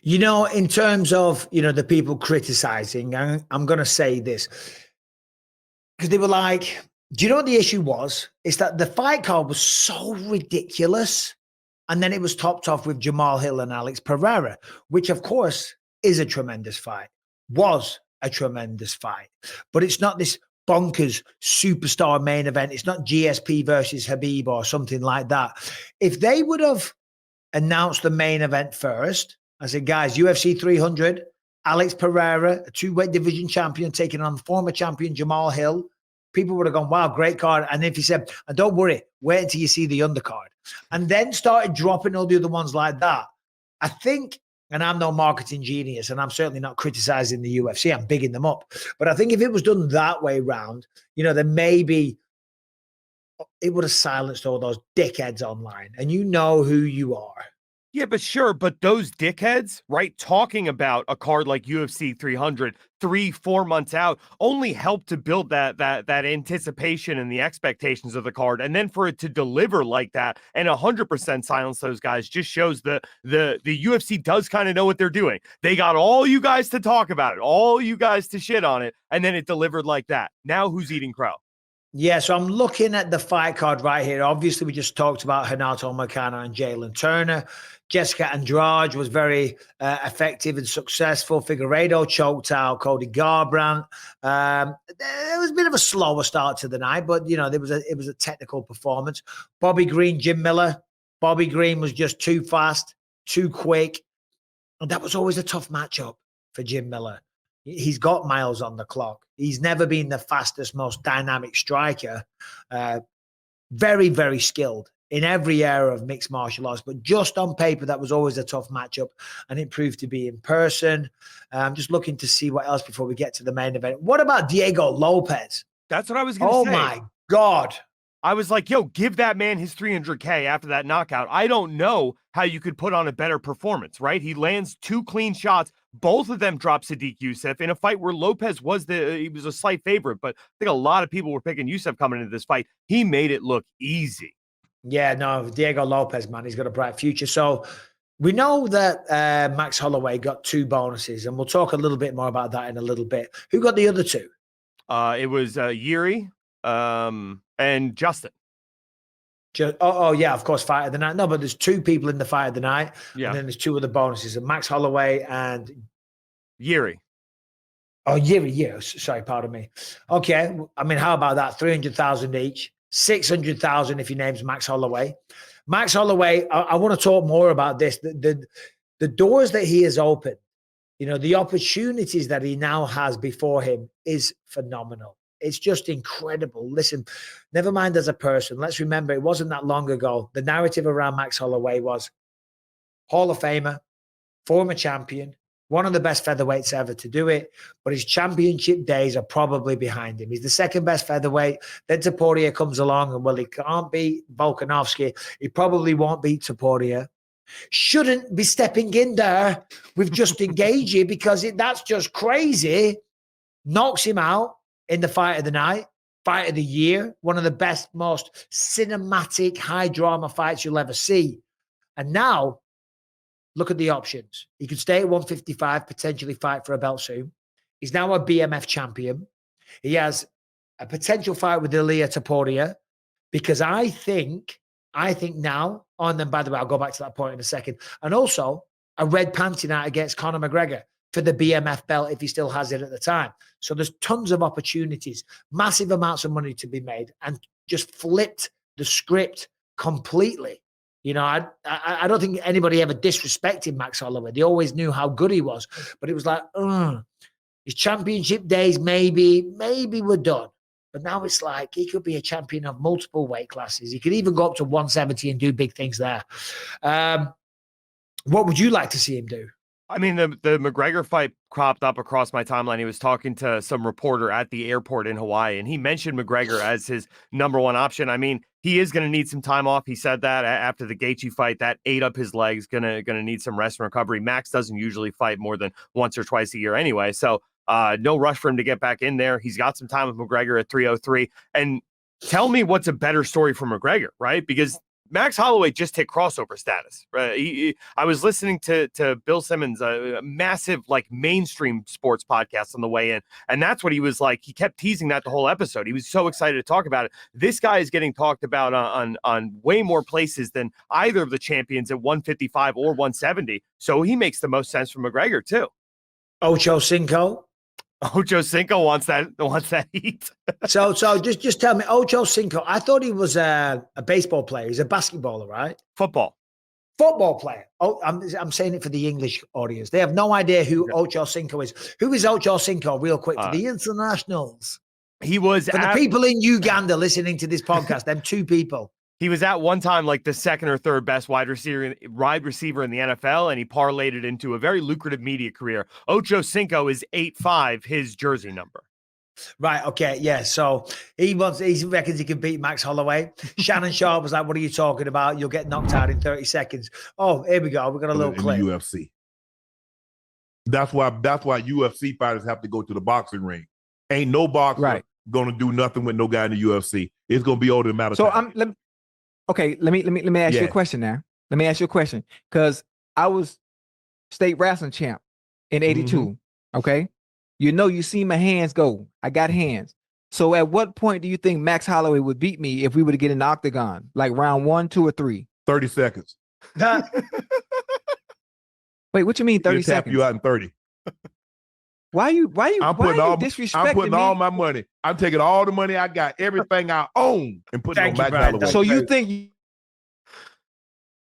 You know, in terms of, you know, the people criticizing, I'm going to say this, because they were like, do you know what the issue was? It's that the fight card was so ridiculous. And then it was topped off with Jamal Hill and Alex Pereira, which of course is a tremendous fight, was a tremendous fight, but it's not this bonkers superstar main event. It's not GSP versus Habib or something like that. If they would have announced the main event first, I said, guys, UFC 300, Alex Pereira, a two-weight division champion, taking on former champion Jamal Hill, people would have gone, wow, great card. And if you said, and don't worry, wait until you see the undercard, and then started dropping all the other ones like that, I think, and I'm no marketing genius, and I'm certainly not criticizing the UFC, I'm bigging them up, but I think if it was done that way round, you know, then maybe it would have silenced all those dickheads online, and you know who you are. Yeah, but sure. But those dickheads, right, talking about a card like UFC 300 3-4 months out only helped to build that anticipation and the expectations of the card. And then for it to deliver like that and 100% silence those guys just shows the UFC does kind of know what they're doing. They got all you guys to talk about it, all you guys to shit on it, and then it delivered like that. Now who's eating crow? Yeah, so I'm looking at the fight card right here. Obviously, we just talked about Renato Moicano and Jalin Turner. Jessica Andrade was very effective and successful. Figueiredo choked out Cody Garbrandt. It was a bit of a slower start to the night, but you know, it was a technical performance. Bobby Green, Jim Miller. Bobby Green was just too fast, too quick, and that was always a tough matchup for Jim Miller. He's got miles on the clock. He's never been the fastest, most dynamic striker. Very, very skilled in every area of mixed martial arts, but just on paper, that was always a tough matchup, and it proved to be in person. I'm just looking to see what else before we get to the main event. What about Diego Lopez? That's what I was going to say. Oh, my God. I was like, yo, give that man his $300K after that knockout. I don't know how you could put on a better performance, right? He lands 2 clean shots. Both of them drop Sadiq Youssef in a fight where Lopez was a slight favorite, but I think a lot of people were picking Youssef coming into this fight. He made it look easy. Yeah, no, Diego Lopez, man, he's got a bright future. So we know that Max Holloway got 2 bonuses, and we'll talk a little bit more about that in a little bit. Who got the other 2? It was Yuri and Justin. Yeah, of course, fight of the night. No, but there's 2 people in the fight of the night, yeah, and then there's 2 other bonuses, and Max Holloway and Yuri. Oh, Yuri, yeah. Sorry, pardon me. Okay, I mean, how about that? 300,000 each, 600,000 if your name's Max Holloway. Max Holloway, I want to talk more about this. The doors that he has opened, you know, the opportunities that he now has before him is phenomenal. It's just incredible. Listen, never mind as a person. Let's remember, it wasn't that long ago. The narrative around Max Holloway was Hall of Famer, former champion, one of the best featherweights ever to do it, but his championship days are probably behind him. He's the second best featherweight. Then Poirier comes along, and well, he can't beat Volkanovski. He probably won't beat Poirier. Shouldn't be stepping in there with Justin Gagey because that's just crazy. Knocks him out in the fight of the night, fight of the year, one of the best, most cinematic, high drama fights you'll ever see. And now, look at the options. He could stay at 155, potentially fight for a belt soon. He's now a BMF champion. He has a potential fight with Ilia Topuria, because I think now, and then by the way, I'll go back to that point in a second. And also a red panty night against Conor McGregor for the BMF belt if he still has it at the time. So there's tons of opportunities, massive amounts of money to be made, and just flipped the script completely. You know, I don't think anybody ever disrespected Max Holloway. They always knew how good he was, but it was like, his championship days maybe were done. But now it's like he could be a champion of multiple weight classes. He could even go up to 170 and do big things there. What would you like to see him do? I mean, the McGregor fight cropped up across my timeline. He was talking to some reporter at the airport in Hawaii, and he mentioned McGregor as his number one option. I mean, he is going to need some time off. He said that after the Gaethje fight, that ate up his legs, gonna need some rest and recovery. Max doesn't usually fight more than once or twice a year anyway, so no rush for him to get back in there. He's got some time with McGregor at 303. And tell me what's a better story for McGregor, right? Because Max Holloway just hit crossover status. Right? I was listening to Bill Simmons, a massive like mainstream sports podcast on the way in, and that's what he was like. He kept teasing that the whole episode. He was so excited to talk about it. This guy is getting talked about on way more places than either of the champions at 155 or 170. So he makes the most sense for McGregor too. Ocho Cinco. Ocho Cinco wants that heat. so just tell me, Ocho Cinco. I thought he was a baseball player. He's a basketballer, right? Football player. Oh, I'm saying it for the English audience. They have no idea who Ocho Cinco is. Who is Ocho Cinco? Real quick for the internationals. He was for the people in Uganda listening to this podcast. Them two people. He was at one time like the second or third best wide receiver in the NFL, and he parlayed it into a very lucrative media career. Ocho Cinco is 8'5", his jersey number. Right. Okay. Yeah. So he reckons he can beat Max Holloway. Shannon Sharp was like, "What are you talking about? You'll get knocked out in 30 seconds." Oh, here we go. We got a little clip. In the UFC. That's why UFC fighters have to go to the boxing ring. Ain't no boxer gonna do nothing with no guy in the UFC. It's gonna be over the matter of time. Let me ask you a question now. Let me ask you a question. Because I was state wrestling champ in 82. Mm-hmm. Okay. You see my hands go. I got hands. So at what point do you think Max Holloway would beat me if we were to get in the octagon? Like round 1, 2, or 3? 30 seconds. Wait, what you mean 30 He'll seconds? Tap you out in 30. Why you disrespecting I'm putting me? all my money. I'm taking all the money I got, everything I own, and putting it on Max Holloway. So you think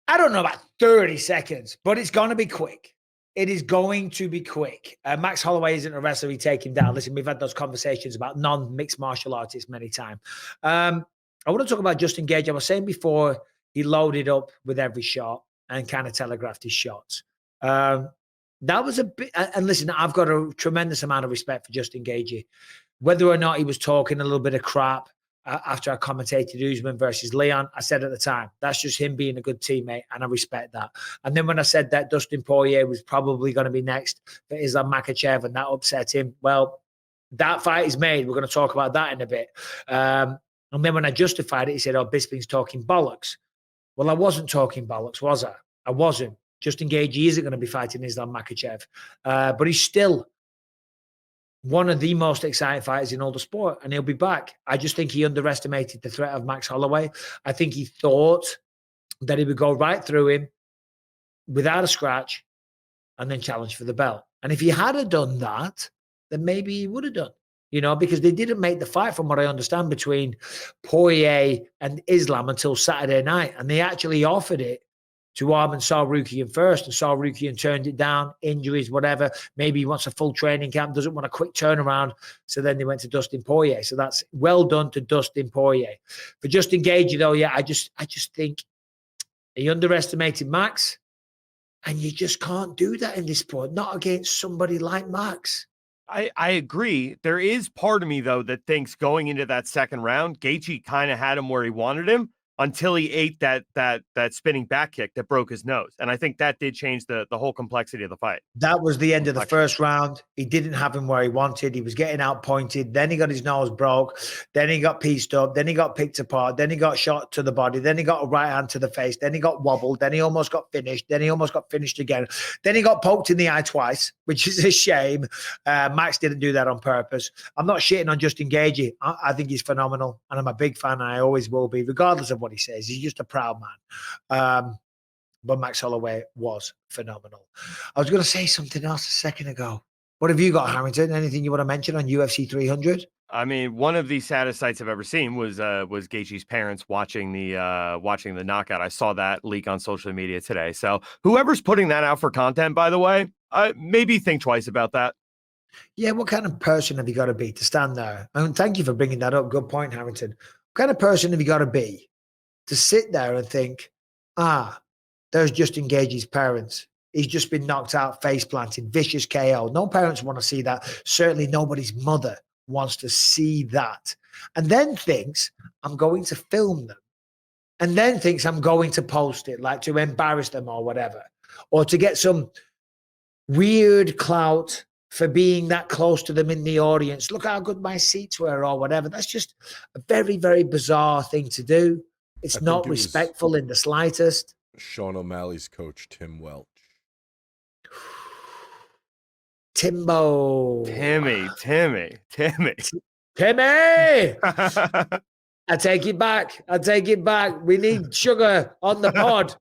I don't know about 30 seconds, but it's going to be quick. It is going to be quick. Max Holloway isn't a wrestler. He take him down. Listen, we've had those conversations about non-mixed martial artists many times. I want to talk about Justin Gage. I was saying before, he loaded up with every shot and kind of telegraphed his shots. That was a bit, and listen, I've got a tremendous amount of respect for Justin Gage. Whether or not he was talking a little bit of crap after I commentated Usman versus Leon, I said at the time, that's just him being a good teammate, and I respect that. And then when I said that Dustin Poirier was probably going to be next for Islam Makhachev, and that upset him, well, that fight is made. We're going to talk about that in a bit. And then when I justified it, he said, oh, Bisping's talking bollocks. Well, I wasn't talking bollocks, was I? I wasn't. Justin Gage isn't going to be fighting Islam Makhachev, but he's still one of the most exciting fighters in all the sport, and he'll be back. I just think he underestimated the threat of Max Holloway. I think he thought that he would go right through him without a scratch and then challenge for the belt. And if he had done that, then maybe he would have done, because they didn't make the fight, from what I understand, between Poirier and Islam until Saturday night. And they actually offered it to Arman Sarukian first, and Sarukian turned it down, injuries, whatever. Maybe he wants a full training camp, doesn't want a quick turnaround. So then they went to Dustin Poirier. So that's well done to Dustin Poirier. For Justin Gage, though, yeah, I just think he underestimated Max, and you just can't do that in this sport, not against somebody like Max. I agree. There is part of me, though, that thinks going into that second round, Gaethje kind of had him where he wanted him, until he ate that spinning back kick that broke his nose. And I think that did change the whole complexity of the fight. That was the end of the first round. He didn't have him where he wanted. He was getting outpointed. Then he got his nose broke. Then he got pieced up. Then he got picked apart. Then he got shot to the body. Then he got a right hand to the face. Then he got wobbled. Then he almost got finished. Then he almost got finished again. Then he got poked in the eye twice, which is a shame. Max didn't do that on purpose. I'm not shitting on Justin Gage. I think he's phenomenal, and I'm a big fan, and I always will be, regardless of what he says. He's just a proud man. But Max Holloway was phenomenal. I was going to say something else a second ago. What have you got, Harrington? Anything you want to mention on UFC 300? I mean, one of the saddest sights I've ever seen was Gaethje's parents watching the knockout. I saw that leak on social media today. So whoever's putting that out for content, by the way, maybe think twice about that. Yeah, what kind of person have you got to be to stand there? And thank you for bringing that up. Good point, Harrington. What kind of person have you got to be to sit there and think, there's Justin Gage's parents. He's just been knocked out, face planted, vicious KO. No parents want to see that. Certainly nobody's mother wants to see that. And then thinks, I'm going to film them. And then thinks I'm going to post it, like to embarrass them or whatever. Or to get some weird clout for being that close to them in the audience. Look how good my seats were or whatever. That's just a very, very bizarre thing to do. It's not respectful in the slightest. Sean O'Malley's coach, Tim Welch. Timbo. Timmy. I take it back. We need sugar on the pod.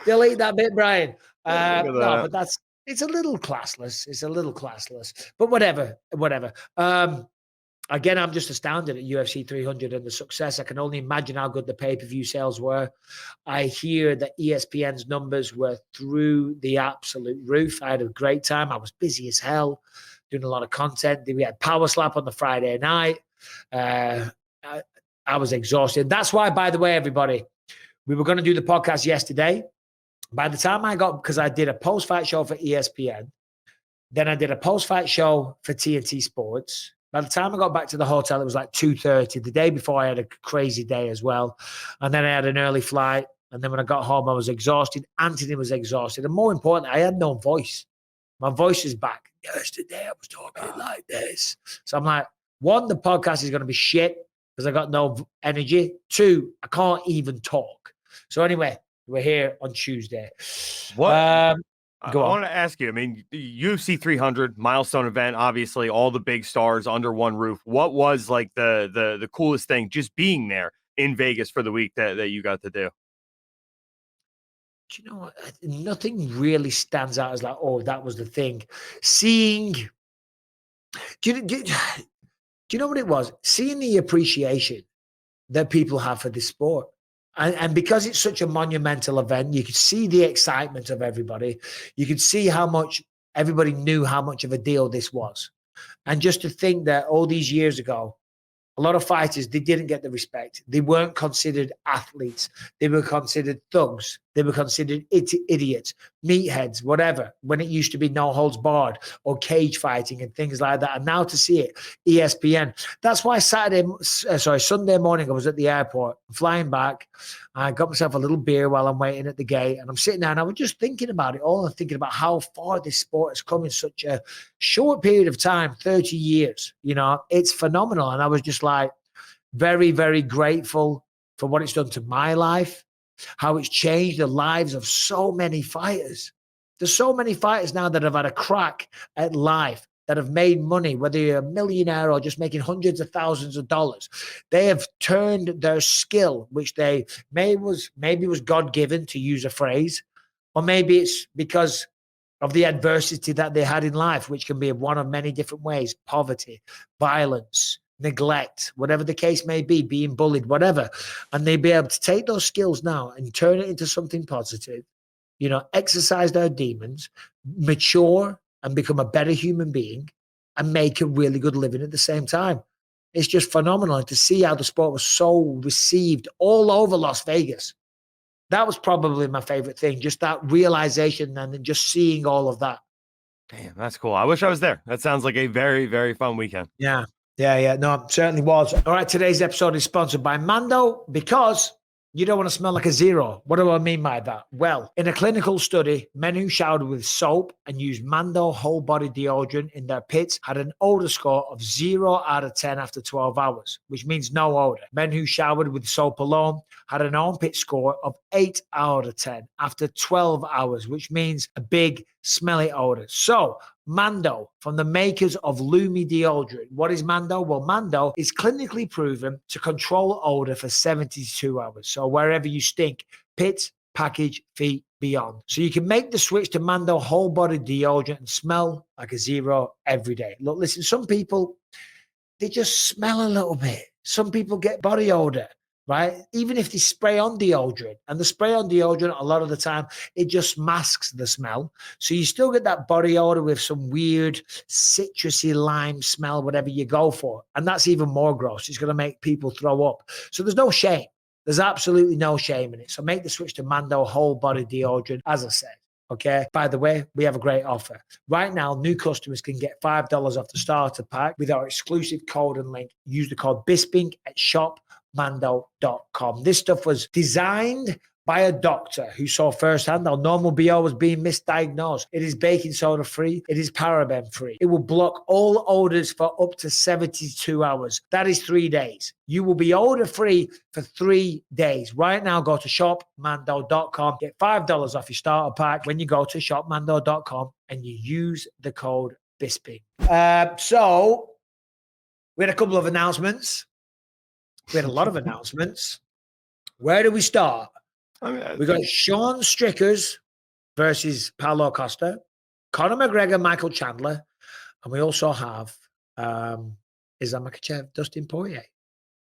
Delete that bit, Brian. No, but it's a little classless. But whatever. Again, I'm just astounded at UFC 300 and the success. I can only imagine how good the pay-per-view sales were. I hear that ESPN's numbers were through the absolute roof. I had a great time. I was busy as hell, doing a lot of content. We had Power Slap on the Friday night. I was exhausted. That's why, by the way, everybody, we were going to do the podcast yesterday. By the time because I did a post-fight show for ESPN, then I did a post-fight show for TNT Sports. By the time I got back to the hotel, it was like 2:30. The day before, I had a crazy day as well. And then I had an early flight. And then when I got home, I was exhausted. Anthony was exhausted. And more importantly, I had no voice. My voice is back. Yesterday, I was talking like this. So I'm like, one, the podcast is going to be shit because I got no energy. Two, I can't even talk. So anyway, we're here on Tuesday. What? I want to ask you, I mean, UFC 300 milestone event, obviously all the big stars under one roof. What was like the coolest thing just being there in Vegas for the week that you got to do? Do you know what? Nothing really stands out as like, oh, that was the thing. Seeing, do you know what it was? Seeing the appreciation that people have for this sport. And because it's such a monumental event, you could see the excitement of everybody. You could see how much everybody knew how much of a deal this was. And just to think that all these years ago, a lot of fighters, they didn't get the respect. They weren't considered athletes. They were considered thugs. They were considered idiots, meatheads, whatever, when it used to be no holds barred or cage fighting and things like that. And now to see it, ESPN. That's why Sunday morning, I was at the airport, flying back. I got myself a little beer while I'm waiting at the gate. And I'm sitting there and I was just thinking about it all and thinking about how far this sport has come in such a short period of time, 30 years. You know, it's phenomenal. And I was just like very, very grateful for what it's done to my life, how it's changed the lives of so many fighters. There's so many fighters now that have had a crack at life, that have made money, whether you're a millionaire or just making hundreds of thousands of dollars. They have turned their skill, which they maybe was God-given, to use a phrase, or maybe it's because of the adversity that they had in life, which can be one of many different ways: poverty, violence, neglect, whatever the case may be, being bullied, whatever. And they'd be able to take those skills now and turn it into something positive, you know, exercise their demons, mature and become a better human being and make a really good living at the same time. It's just phenomenal. And to see how the sport was so received all over Las Vegas, that was probably my favorite thing, just that realization and then just seeing all of that. Damn, that's cool. I wish I was there. That sounds like a very, very fun weekend. Yeah. No, it certainly was. All right, today's episode is sponsored by Mando, because you don't want to smell like a zero. What do I mean by that? Well, in a clinical study, men who showered with soap and used Mando whole body deodorant in their pits had an odor score of 0 out of 10 after 12 hours, which means no odor. Men who showered with soap alone had an armpit score of 8 out of 10 after 12 hours, which means a big smelly odor. So Mando, from the makers of Lumi deodorant. What is Mando? Well, Mando is clinically proven to control odor for 72 hours. So wherever you stink, pits, package, feet, beyond. So you can make the switch to Mando whole body deodorant and smell like a zero every day. Look, listen, some people, they just smell a little bit. Some people get body odor. right? Even if they spray on deodorant, and the spray on deodorant, a lot of the time, it just masks the smell. So you still get that body odor with some weird citrusy lime smell, whatever you go for. And that's even more gross. It's going to make people throw up. So there's no shame. There's absolutely no shame in it. So make the switch to Mando whole body deodorant, as I said. Okay. By the way, we have a great offer. Right now, new customers can get $5 off the starter pack with our exclusive code and link. Use the code Bisping at shopmando.com. This stuff was designed by a doctor who saw firsthand how normal BO was being misdiagnosed. It is baking soda free. It is paraben free. It will block all odors for up to 72 hours. That is 3 days. You will be odor free for 3 days. Right now, go to shopmando.com. Get $5 off your starter pack when you go to shopmando.com and you use the code Bisping. So we had a couple of announcements. We had a lot of announcements. Where do we start? We got Sean Strickers versus Paulo Costa, Conor McGregor, Michael Chandler, and we also have Makhachev, Dustin Poirier.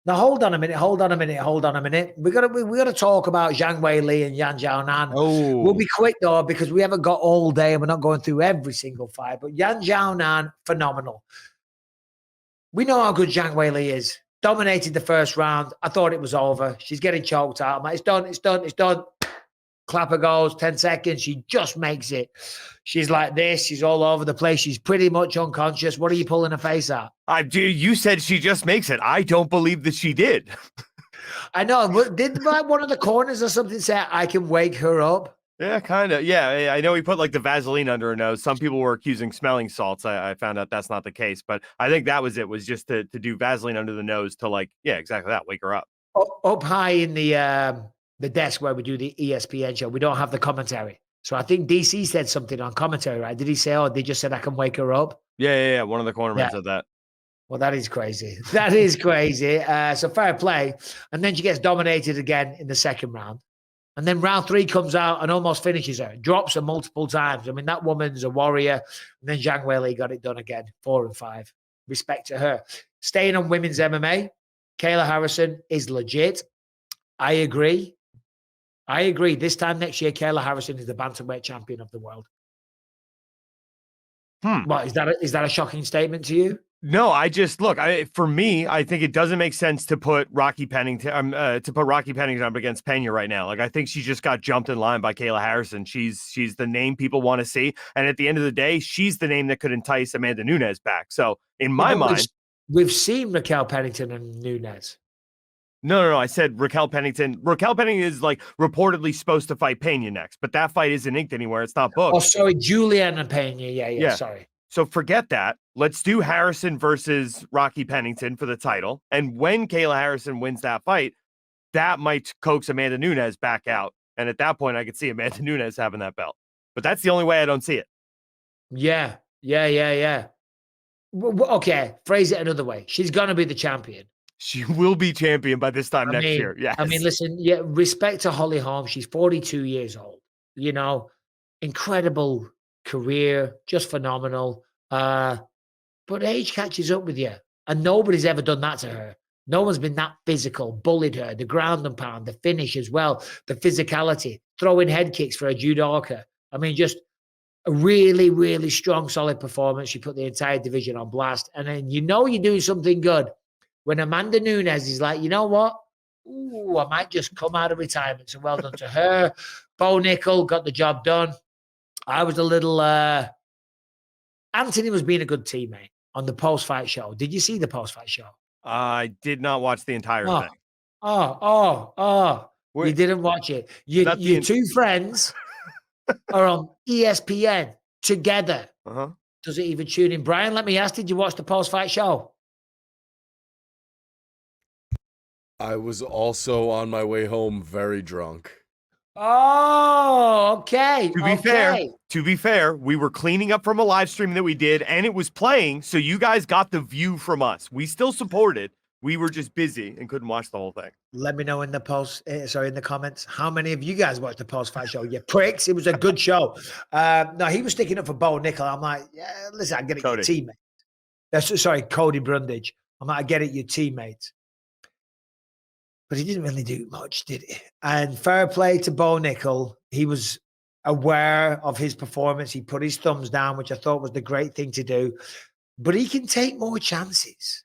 Now hold on a minute. We gotta talk about Zhang Weili and Yan Xiaonan. Oh. We'll be quick though because we haven't got all day and we're not going through every single fight. But Yan Xiaonan, phenomenal. We know how good Zhang Weili is. Dominated the first round. I thought it was over. She's getting choked out. I'm like, it's done. Clapper goes, 10 seconds. She just makes it. She's like this. She's all over the place. She's pretty much unconscious. What are you pulling her face at? You said she just makes it. I don't believe that she did. I know. Did one of the corners or something say, I can wake her up? Yeah, kind of. Yeah, I know he put like the Vaseline under her nose. Some people were accusing smelling salts. I found out that's not the case, but I think that was it. Was just to do Vaseline under the nose to exactly that, wake her up. Up high in the desk where we do the ESPN show, we don't have the commentary. So I think DC said something on commentary, right? Did he say, they just said I can wake her up? Yeah. One of the cornermen said that. Well, that is crazy. That is crazy. So fair play. And then she gets dominated again in the second round. And then round 3 comes out and almost finishes her, drops her multiple times. I mean, that woman's a warrior. And then Zhang Weili got it done again, 4 and 5. Respect to her. Staying on women's MMA, Kayla Harrison is legit. I agree. This time next year, Kayla Harrison is the bantamweight champion of the world. What, is that a shocking statement to you? No, for me, I think it doesn't make sense to put Rocky Pennington up against Pena right now. Like, I think she just got jumped in line by Kayla Harrison. She's the name people want to see. And at the end of the day, she's the name that could entice Amanda Nunes back. So in my mind, we've seen Raquel Pennington and Nunes. No. I said Raquel Pennington. Raquel Pennington is reportedly supposed to fight Pena next, but that fight isn't inked anywhere. It's not booked. Oh, sorry, Juliana Pena. Yeah. Sorry. So forget that. Let's do Harrison versus Rocky Pennington for the title. And when Kayla Harrison wins that fight, that might coax Amanda Nunes back out. And at that point, I could see Amanda Nunes having that belt. But that's the only way I don't see it. Yeah. Okay, phrase it another way. She's going to be the champion. She will be champion by this time next year. Yes. I mean, listen, respect to Holly Holm. She's 42 years old. Incredible career, just phenomenal. But age catches up with you. And nobody's ever done that to her. No one's been that physical, bullied her, the ground and pound, the finish as well, the physicality, throwing head kicks for a judoka. I mean, just a really, really strong, solid performance. She put the entire division on blast. And then you're doing something good when Amanda Nunes is like, you know what? Ooh, I might just come out of retirement. So well done to her. Bo Nickel got the job done. I was a little... Anthony was being a good teammate on the post-fight show. Did you see the post-fight show? I did not watch the entire thing. You didn't watch it. Your two friends are on ESPN together. Does it even tune in? Brian, let me ask, did you watch the post-fight show? I was also on my way home very drunk. Oh, okay. To be fair, we were cleaning up from a live stream that we did, and it was playing, so you guys got the view from us. We still supported. We were just busy and couldn't watch the whole thing. Let me know in the in the comments, how many of you guys watched the post-fight show? You pricks. It was a good show. No, he was sticking up for Bo Nickel. I'm like, yeah, listen, I get it, your teammate. Sorry, Cody Brundage. I'm like, I get it, your teammates. but he didn't really do much, did he? And fair play to Bo Nickel. He was aware of his performance. He put his thumbs down, which I thought was the great thing to do. But he can take more chances.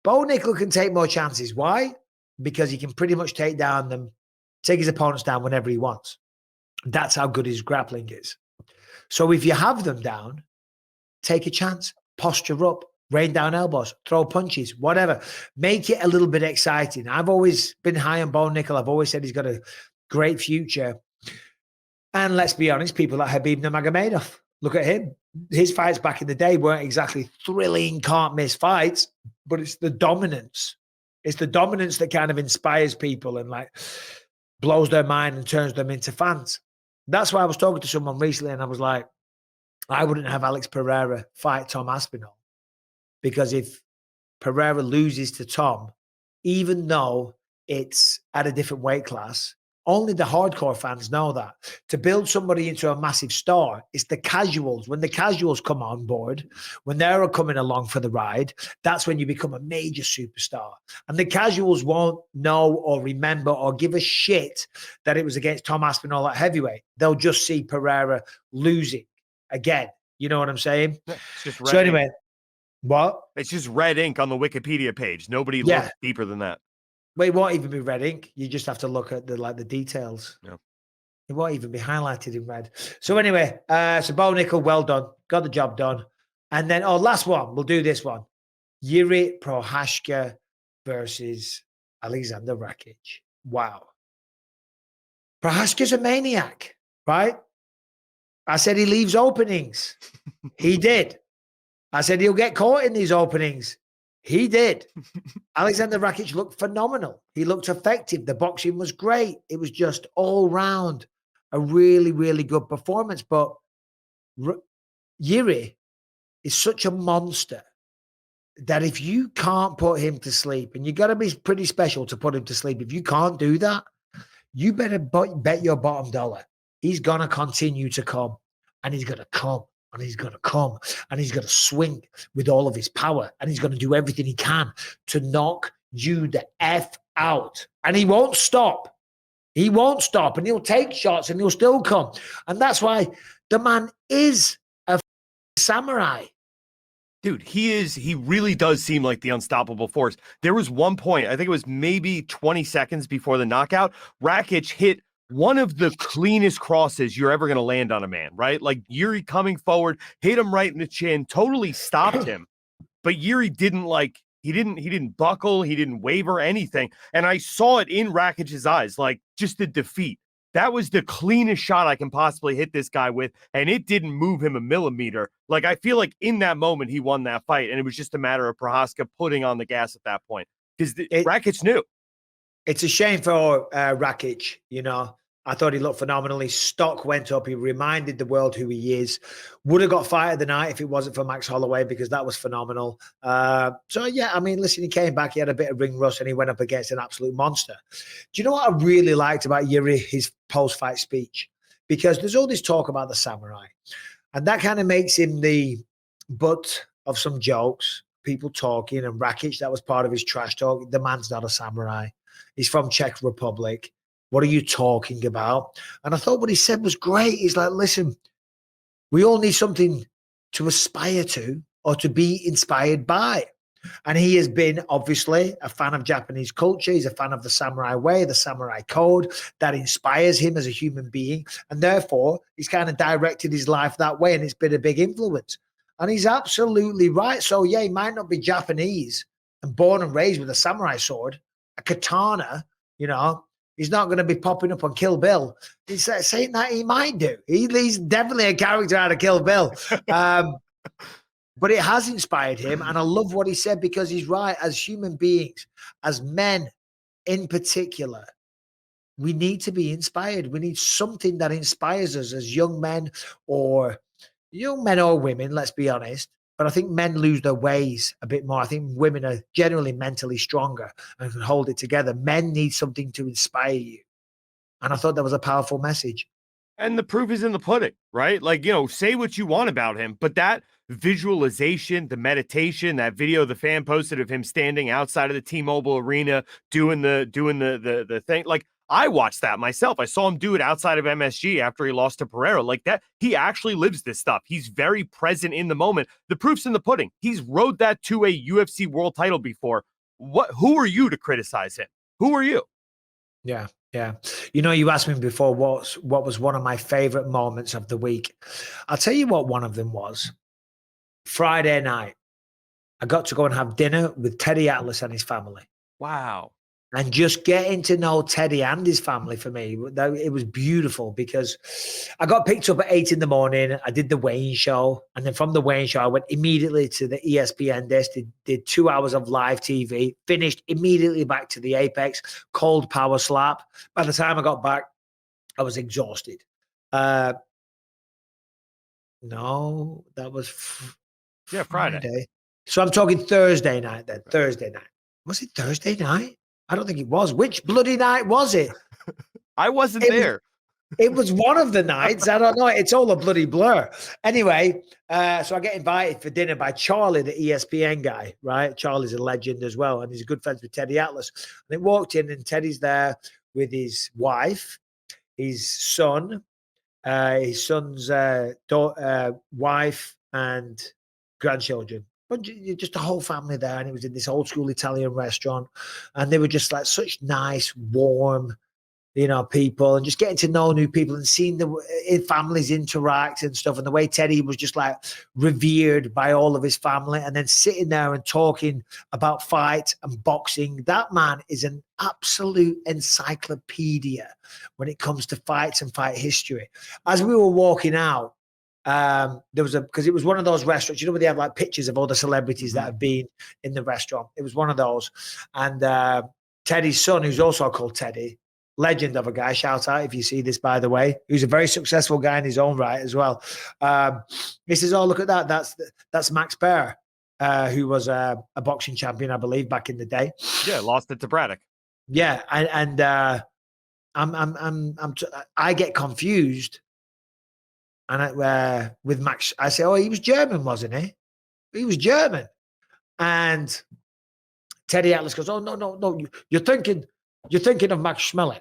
Bo Nickel can take more chances. Why? Because he can pretty much take his opponents down whenever he wants. That's how good his grappling is. So if you have them down, take a chance, posture up, rain down elbows, throw punches, whatever. Make it a little bit exciting. I've always been high on Bo Nickel. I've always said he's got a great future. And let's be honest, people like Khabib Nurmagomedov, look at him. His fights back in the day weren't exactly thrilling, can't miss fights, but it's the dominance. It's the dominance that kind of inspires people and like blows their mind and turns them into fans. That's why I was talking to someone recently and I was like, I wouldn't have Alex Pereira fight Tom Aspinall, because if Pereira loses to Tom, even though it's at a different weight class, only the hardcore fans know that. To build somebody into a massive star, it's the casuals. When the casuals come on board, when they're coming along for the ride, that's when you become a major superstar. And the casuals won't know or remember or give a shit that it was against Tom Aspinall at heavyweight. They'll just see Pereira losing again. You know what I'm saying? It's just So anyway, what? It's just red ink on the Wikipedia page. Nobody looks deeper than that. Well, it won't even be red ink. You just have to look at the details. Yeah. It won't even be highlighted in red. So anyway, so Bo Nickel, well done. Got the job done. And then, last one. We'll do this one. Yuri Prochazka versus Alexander Rakic. Wow. Prochazka's a maniac, right? I said he leaves openings. He did. I said he'll get caught in these openings. He did. Alexander Rakic looked phenomenal. He looked effective. The boxing was great. It was just all round a really, really good performance. But Yuri is such a monster that if you can't put him to sleep, and you got to be pretty special to put him to sleep, if you can't do that, you better bet your bottom dollar he's going to continue to come, and he's going to come. And he's going to come and he's going to swing with all of his power and he's going to do everything he can to knock you the F out. And he won't stop. He won't stop and he'll take shots and he'll still come. And that's why the man is a samurai. Dude, he really does seem like the unstoppable force. There was one point, I think it was maybe 20 seconds before the knockout, Rakic hit one of the cleanest crosses you're ever going to land on a man, right? Like Yuri coming forward, hit him right in the chin, totally stopped him. But Yuri didn't he didn't buckle, he didn't waver, anything. And I saw it in Rakic's eyes, like just the defeat. That was the cleanest shot I can possibly hit this guy with, and it didn't move him a millimeter. Like, I feel like in that moment he won that fight, and it was just a matter of Prochazka putting on the gas at that point because Rakic knew. It's a shame for Rakic, you know. I thought he looked phenomenal. His stock went up. He reminded the world who he is. Would have got fight of the night if it wasn't for Max Holloway, because that was phenomenal. So, yeah, I mean, listen, he came back. He had a bit of ring rust and he went up against an absolute monster. Do you know what I really liked about Yuri, his post-fight speech? Because there's all this talk about the samurai. And that kind of makes him the butt of some jokes, people talking. And Rakic, that was part of his trash talk. The man's not a samurai. He's from Czech Republic. What are you talking about? And I thought what he said was great. He's like, listen, we all need something to aspire to or to be inspired by. And he has been, obviously, a fan of Japanese culture. He's a fan of the samurai way, the samurai code. That inspires him as a human being. And therefore, he's kind of directed his life that way, and it's been a big influence. And he's absolutely right. So, yeah, he might not be Japanese and born and raised with a samurai sword, a katana, you know. He's not going to be popping up on Kill Bill. He's saying that he might do. He's definitely a character out of Kill Bill. But it has inspired him. And I love what he said, because he's right. As human beings, as men in particular, we need to be inspired. We need something that inspires us as young men or women, let's be honest. But I think men lose their ways a bit more. I think women are generally mentally stronger and can hold it together. Men need something to inspire you. And I thought that was a powerful message. And the proof is in the pudding, right? Like, say what you want about him, but that visualization, the meditation, that video the fan posted of him standing outside of the T-Mobile Arena doing the thing. Like, I watched that myself. I saw him do it outside of MSG after he lost to Pereira. Like that, he actually lives this stuff. He's very present in the moment. The proof's in the pudding. He's rode that to a UFC world title before. Who are you to criticize him? Who are you? Yeah. Yeah. You asked me before what was one of my favorite moments of the week. I'll tell you what one of them was. Friday night, I got to go and have dinner with Teddy Atlas and his family. Wow. And just getting to know Teddy and his family for me, it was beautiful because I got picked up at 8 a.m. I did the weigh-in show. And then from the weigh-in show, I went immediately to the ESPN desk, did 2 hours of live TV, finished immediately back to the Apex, cold power slap. By the time I got back, I was exhausted. No, that was Friday. So I'm talking Thursday night then, Thursday night. Was it Thursday night? I don't think it was. Which bloody night was it? I wasn't there. It was one of the nights. I don't know. It's all a bloody blur. Anyway, so I get invited for dinner by Charlie, the ESPN guy, right? Charlie's a legend as well, and he's good friends with Teddy Atlas. And I walked in, and Teddy's there with his wife, his son, his son's wife, and grandchildren. Just a whole family there, and it was in this old school Italian restaurant, and they were just like such nice, warm, people, and just getting to know new people and seeing the families interact and stuff, and the way Teddy was just like revered by all of his family, and then sitting there and talking about fight and boxing. That man is an absolute encyclopedia when it comes to fights and fight history. As we were walking out, there was because it was one of those restaurants, where they have like pictures of all the celebrities that have been in the restaurant. It was one of those. And Teddy's son, who's also called Teddy, legend of a guy, shout out if you see this, by the way, who's a very successful guy in his own right as well. He says, oh, look at that. That's Max Baer, who was a boxing champion, I believe, back in the day. Yeah, lost it to Braddock. Yeah. And I get confused. And with Max, I say, oh, he was German, wasn't he? He was German. And Teddy Atlas goes, oh, no. You're thinking of Max Schmeling.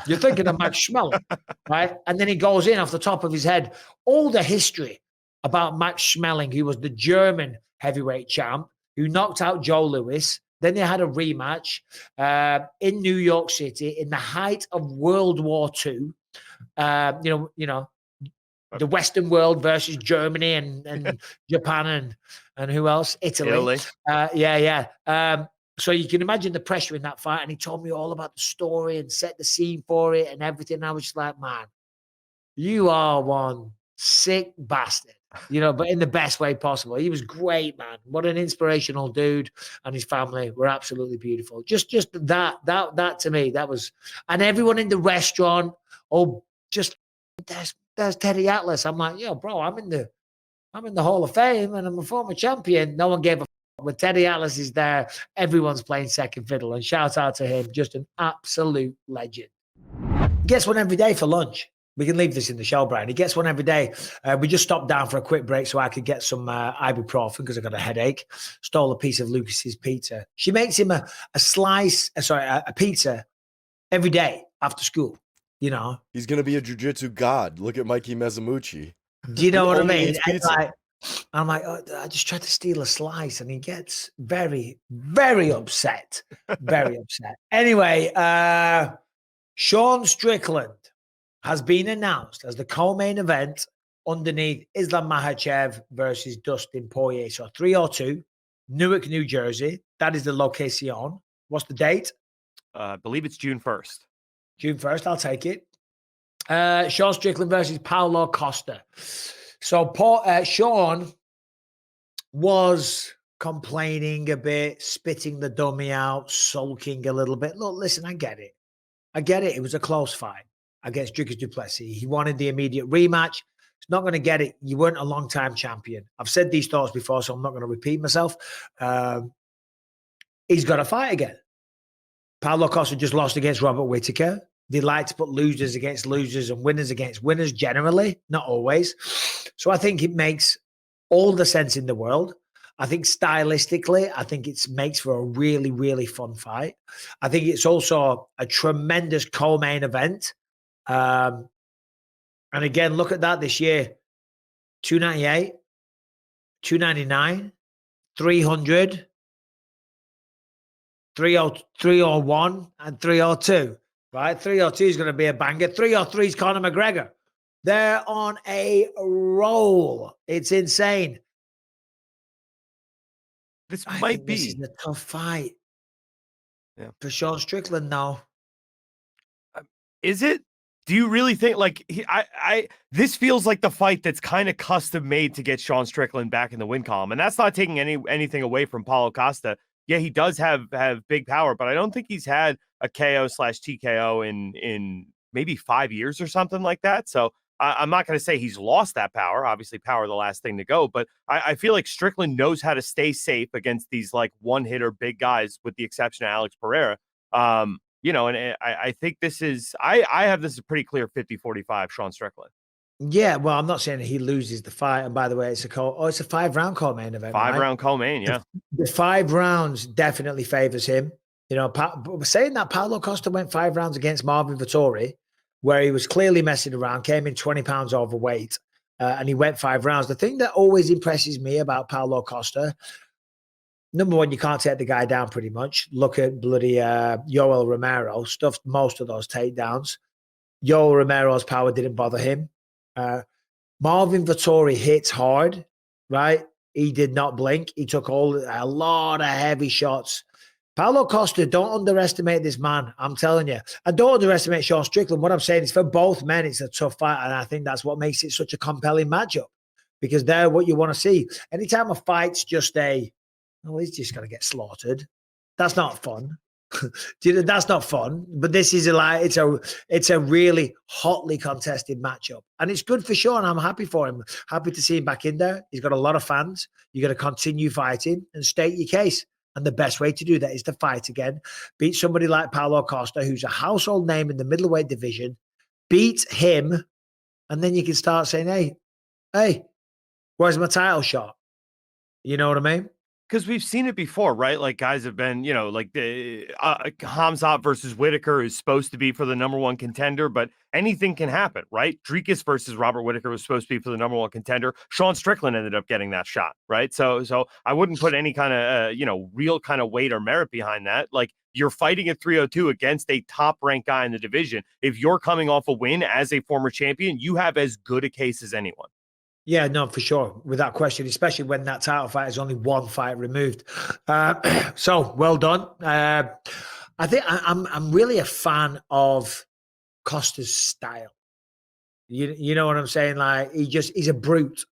You're thinking of Max Schmeling, right? And then he goes in off the top of his head, all the history about Max Schmeling, who was the German heavyweight champ, who knocked out Joe Louis. Then they had a rematch in New York City in the height of World War II. The Western world versus Germany and Japan and who else? Italy. So you can imagine the pressure in that fight. And he told me all about the story and set the scene for it and everything. And I was just like, man, you are one sick bastard, but in the best way possible. He was great, man. What an inspirational dude, and his family were absolutely beautiful. Just that to me, that was, and everyone in the restaurant, there's Teddy Atlas. I'm like, yo, bro, I'm in the Hall of Fame and I'm a former champion. No one gave a when Teddy Atlas is there. Everyone's playing second fiddle, and shout out to him, just an absolute legend. He gets one every day for lunch. We can leave this in the show, Brian. He gets one every day. We just stopped down for a quick break so I could get some ibuprofen because I got a headache. Stole a piece of Lucas's pizza. She makes him a pizza every day after school. He's going to be a jiu-jitsu god. Look at Mikey Mezamucci. Do you know what I mean? I'm like, oh, I just tried to steal a slice, and he gets very, very upset. Very upset. Anyway, Sean Strickland has been announced as the co-main event underneath Islam Makhachev versus Dustin Poirier. So 302, Newark, New Jersey. That is the location. What's the date? I believe it's June 1st. June 1st, I'll take it. Sean Strickland versus Paulo Costa. So Sean was complaining a bit, spitting the dummy out, sulking a little bit. Look, listen, I get it. It was a close fight against Dricus du Plessis. He wanted the immediate rematch. He's not going to get it. You weren't a long-time champion. I've said these thoughts before, so I'm not going to repeat myself. He's got to fight again. Paulo Costa just lost against Robert Whittaker. They like to put losers against losers and winners against winners generally, not always. So I think it makes all the sense in the world. I think stylistically, I think it makes for a really, really fun fight. I think it's also a tremendous co-main event. And again, look at that this year. 298, 299, 300, 301, and 302. Right? 302 is going to be a banger. 303 is Conor McGregor. They're on a roll. It's insane. This I might think be. This is a tough fight. Yeah. For Sean Strickland now. Is it? Do you really think like this feels like the fight that's kind of custom made to get Sean Strickland back in the win column? And that's not taking anything away from Paulo Costa. Yeah, he does have big power, but I don't think he's had a KO/TKO in maybe 5 years or something like that. So I'm not going to say he's lost that power. Obviously, power the last thing to go, but I feel like Strickland knows how to stay safe against these like one-hitter big guys, with the exception of Alex Pereira. You know, and I think this is I have this a pretty clear 50-45 Sean Strickland. Yeah, well, I'm not saying he loses the fight. And by the way, it's a 5-round co-main event. 5-round co-main, yeah. The 5 rounds definitely favors him. You know, saying that, Paulo Costa went 5 rounds against Marvin Vettori, where he was clearly messing around, came in 20 pounds overweight, and he went 5 rounds. The thing that always impresses me about Paulo Costa, number one, you can't take the guy down pretty much. Look at bloody Yoel Romero, stuffed most of those takedowns. Yoel Romero's power didn't bother him. Marvin Vettori hits hard, right? He did not blink. He took a lot of heavy shots. Paulo Costa, don't underestimate this man. I'm telling you. And don't underestimate Sean Strickland. What I'm saying is for both men, it's a tough fight. And I think that's what makes it such a compelling matchup, because they're what you want to see. Anytime a fight's just he's just going to get slaughtered. That's not fun. That's not fun. But this is it's a really hotly contested matchup. And it's good for Sean. I'm happy for him. Happy to see him back in there. He's got a lot of fans. You got to continue fighting and state your case. And the best way to do that is to fight again. Beat somebody like Paulo Costa, who's a household name in the middleweight division. Beat him, and then you can start saying, hey, where's my title shot? You know what I mean? Because we've seen it before, right? Like guys have been, you know, like the Hamzat versus Whitaker is supposed to be for the #1 contender, but anything can happen, right? Dricus versus Robert Whitaker was supposed to be for the #1 contender. Sean Strickland ended up getting that shot, right? So I wouldn't put any kind of, real kind of weight or merit behind that. Like, you're fighting at 302 against a top-ranked guy in the division. If you're coming off a win as a former champion, you have as good a case as anyone. Yeah, no, for sure, without question, especially when that title fight is only 1 fight removed. So well done. I think I'm really a fan of Costa's style. You know what I'm saying? Like, he's a brute.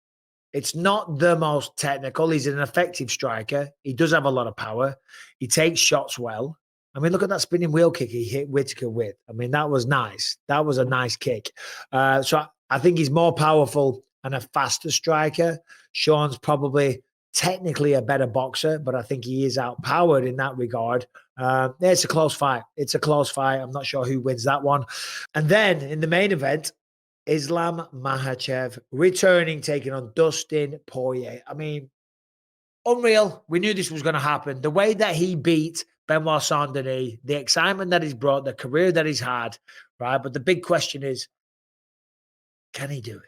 It's not the most technical. He's an effective striker. He does have a lot of power. He takes shots well. I mean, look at that spinning wheel kick he hit Whitaker with. I mean, that was nice. That was a nice kick. So I think he's more powerful and a faster striker. Sean's probably technically a better boxer, but I think he is outpowered in that regard. It's a close fight. It's a close fight. I'm not sure who wins that one. And then in the main event, Islam Makhachev returning, taking on Dustin Poirier. I mean, unreal. We knew this was going to happen. The way that he beat Benoit Saint-Denis, the excitement that he's brought, the career that he's had, right? But the big question is, can he do it?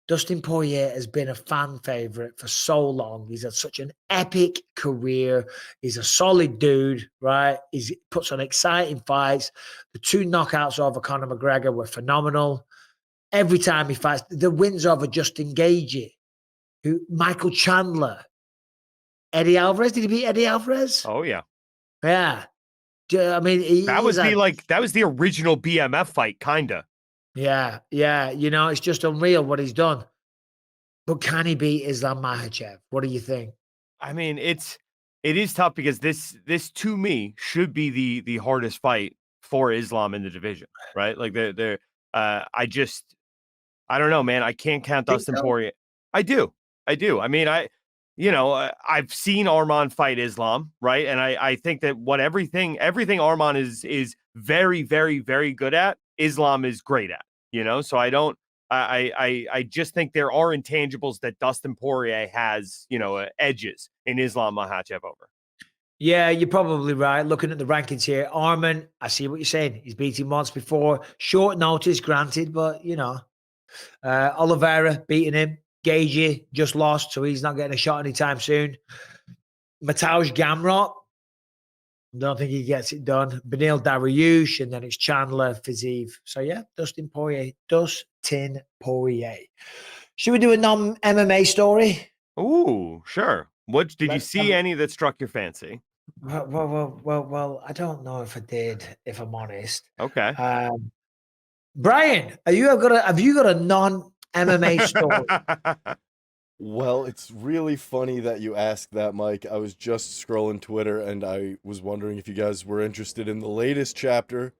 Dustin Poirier has been a fan favorite for so long. He's had such an epic career. He's a solid dude, right? He puts on exciting fights. The 2 knockouts over Conor McGregor were phenomenal. Every time he fights, the wins over Justin Gage, Michael Chandler, Eddie Alvarez. Did he beat Eddie Alvarez? Oh, yeah. Yeah. I mean, that was the original BMF fight, kind of. Yeah. It's just unreal what he's done. But can he beat Islam Makhachev? What do you think? I mean, it is tough, because this to me should be the hardest fight for Islam in the division, right? Like I don't know, man. I can't count Dustin Poirier. I do. I mean, I've seen Arman fight Islam, right? And I think that everything Arman is very, very, very good at, Islam is great at, so I don't I just think there are intangibles that Dustin Poirier has, edges in Islam Makhachev over. Yeah, you're probably right. Looking at the rankings here, Arman, I see what you're saying. He's beat him once before. Short notice, granted, but Oliveira beating him. Gagey just lost, so he's not getting a shot anytime soon. Mateusz Gamrot, don't think he gets it done. Beneil Dariush, and then it's Chandler, Fiziev. So yeah, Dustin Poirier. Should we do a non-MMA story? Ooh, sure. What did you see any that struck your fancy? Well, I don't know if I did, if I'm honest. Okay. Brian, have you got a non-MMA story? Well, it's really funny that you asked that, Mike. I was just scrolling Twitter and I was wondering if you guys were interested in the latest chapter